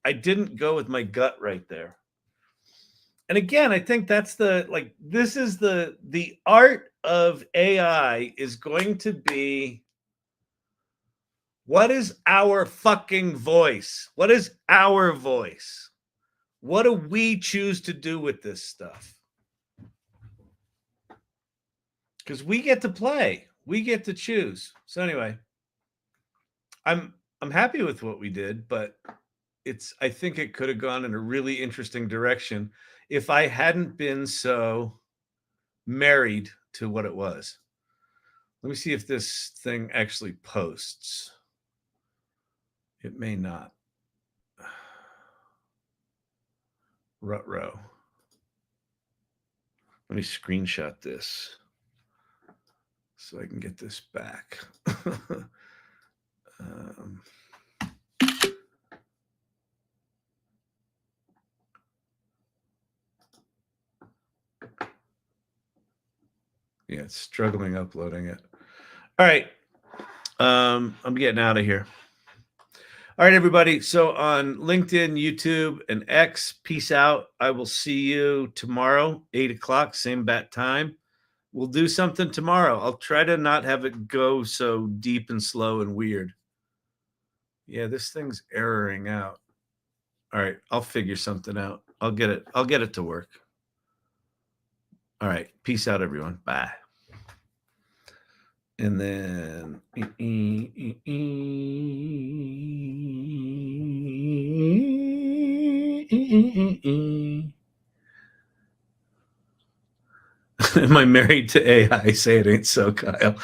I didn't go with my gut right there. And again, I think that's this is the art of AI is going to be, what is our fucking voice? What is our voice? What do we choose to do with this stuff? Because we get to play. We get to choose. So anyway, I'm happy with what we did, but I think it could have gone in a really interesting direction if I hadn't been so married to what it was. Let me see if this thing actually posts. It may not. Rut-row. Let me screenshot this so I can get this back. Yeah, it's struggling uploading it. All right. I'm getting out of here. All right, everybody. So on LinkedIn, YouTube, and X, peace out. I will see you tomorrow, 8 o'clock, same bat time. We'll do something tomorrow. I'll try to not have it go so deep and slow and weird. Yeah, this thing's erroring out. All right, I'll figure something out. I'll get it to work. All right, peace out, everyone. Bye. And then am I married to AI? Say it ain't so, Kyle.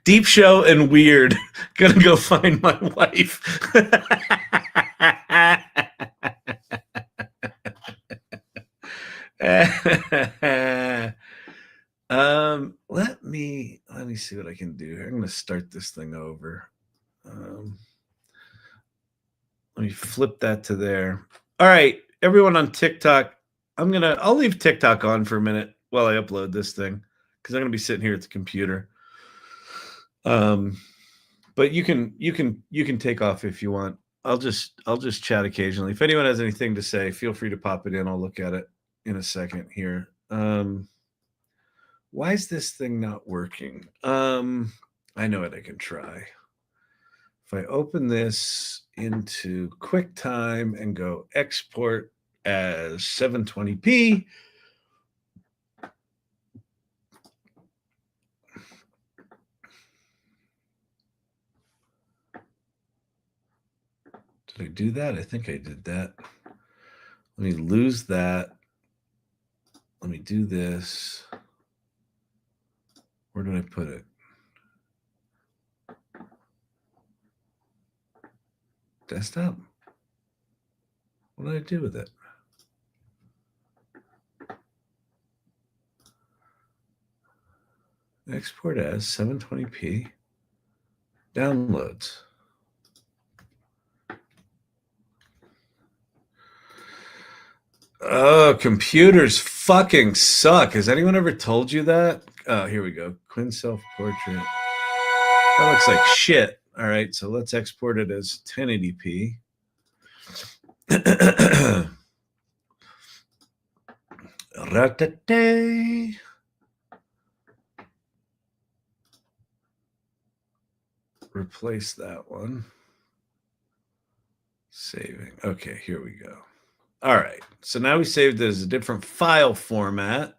Deep show and weird. Gonna go find my wife. Let me see what I can do here. I'm gonna start this thing over. Let me flip that to there. All right, everyone on TikTok, I'll leave TikTok on for a minute while I upload this thing because I'm gonna be sitting here at the computer. But you can take off if you want. I'll just chat occasionally. If anyone has anything to say, feel free to pop it in. I'll look at it in a second here. Why is this thing not working? I know what I can try. If I open this into QuickTime and go export as 720p, did I do that? I think I did that. Let me lose that. Let me do this. Where did I put it? Desktop? What did I do with it? Export as 720p. Downloads. Oh, computers fucking suck. Has anyone ever told you that? Oh, here we go. Quinn self-portrait. That looks like shit. All right, so let's export it as 1080p. Replace that one. Saving. Okay, here we go. All right, so now we saved it as a different file format.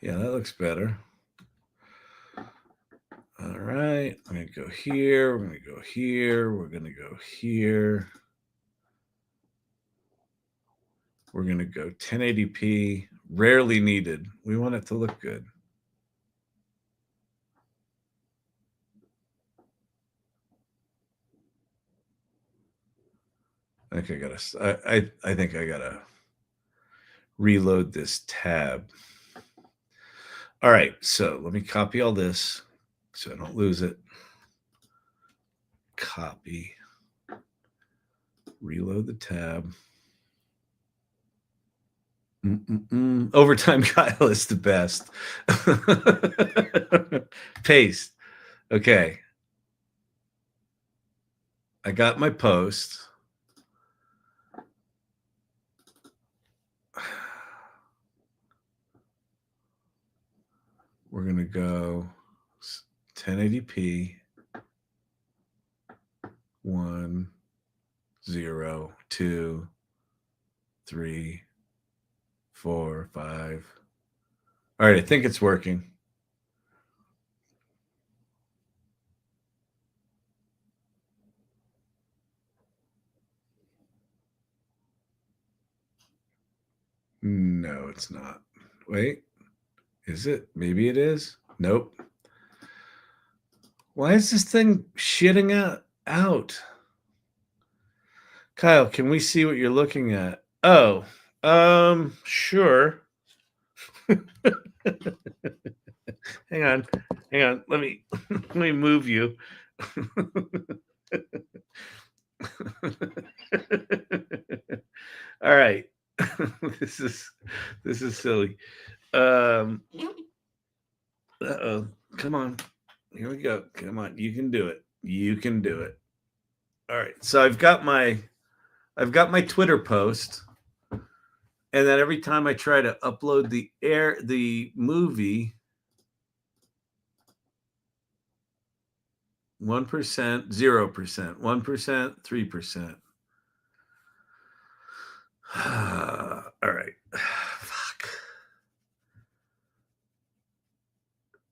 Yeah, that looks better. All right, I'm going to go here. We're going to go here. We're going to go here. We're going to go 1080p. Rarely needed. We want it to look good. I think I gotta reload this tab. All right, so let me copy all this so I don't lose it. Copy. Reload the tab. Overtime Kyle is the best. Paste. Okay. I got my post. We're going to go 1080p. 1, 0, 2, 3, 4, 5. All right, I think it's working. No, it's not. Wait. Is it? Maybe it is. Nope. Why is this thing shitting out? Kyle, can we see what you're looking at? Oh, sure. Hang on. Let me move you. All right. this is silly. Uh-oh. Come on. Here we go. Come on. You can do it. You can do it. All right. So I've got my Twitter post. And then every time I try to upload the movie, 1%, 0%, 1%, 3%. All right. Fuck.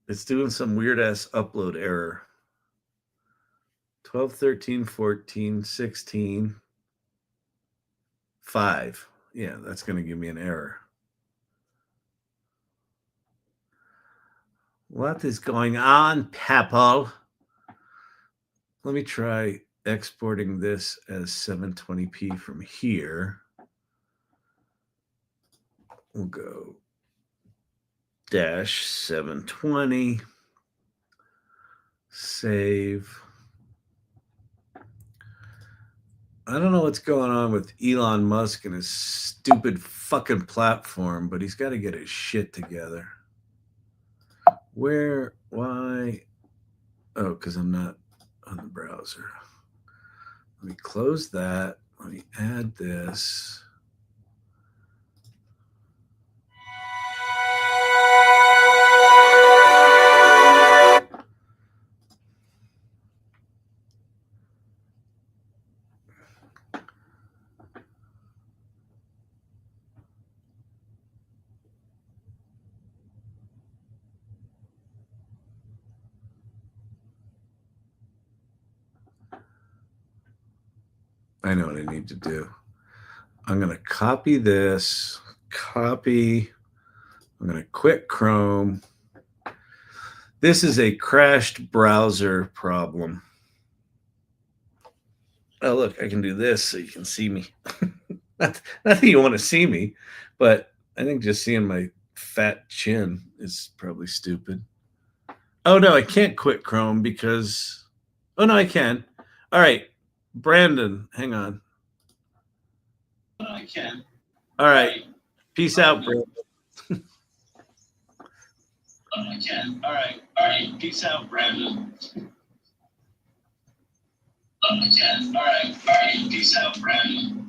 It's doing some weird ass upload error. 12, 13, 14, 16, 5. Yeah, that's going to give me an error. What is going on, Papal? Let me try exporting this as 720p from here. We'll go -720. Save. I don't know what's going on with Elon Musk and his stupid fucking platform, but he's got to get his shit together. Where? Why? Oh, because I'm not on the browser. Let me close that. Let me add this. I know what I need to do. I'm going to copy this. Copy. I'm going to quit Chrome. This is a crashed browser problem. Oh, look, I can do this so you can see me. not that you want to see me, but I think just seeing my fat chin is probably stupid. Oh, no, I can't quit Chrome because... Oh, no, I can. All right, Brandon, hang on. I can. All right. Peace out, Brandon. I can. All right. Peace out, Brandon. I can. All right. Peace out, Brandon.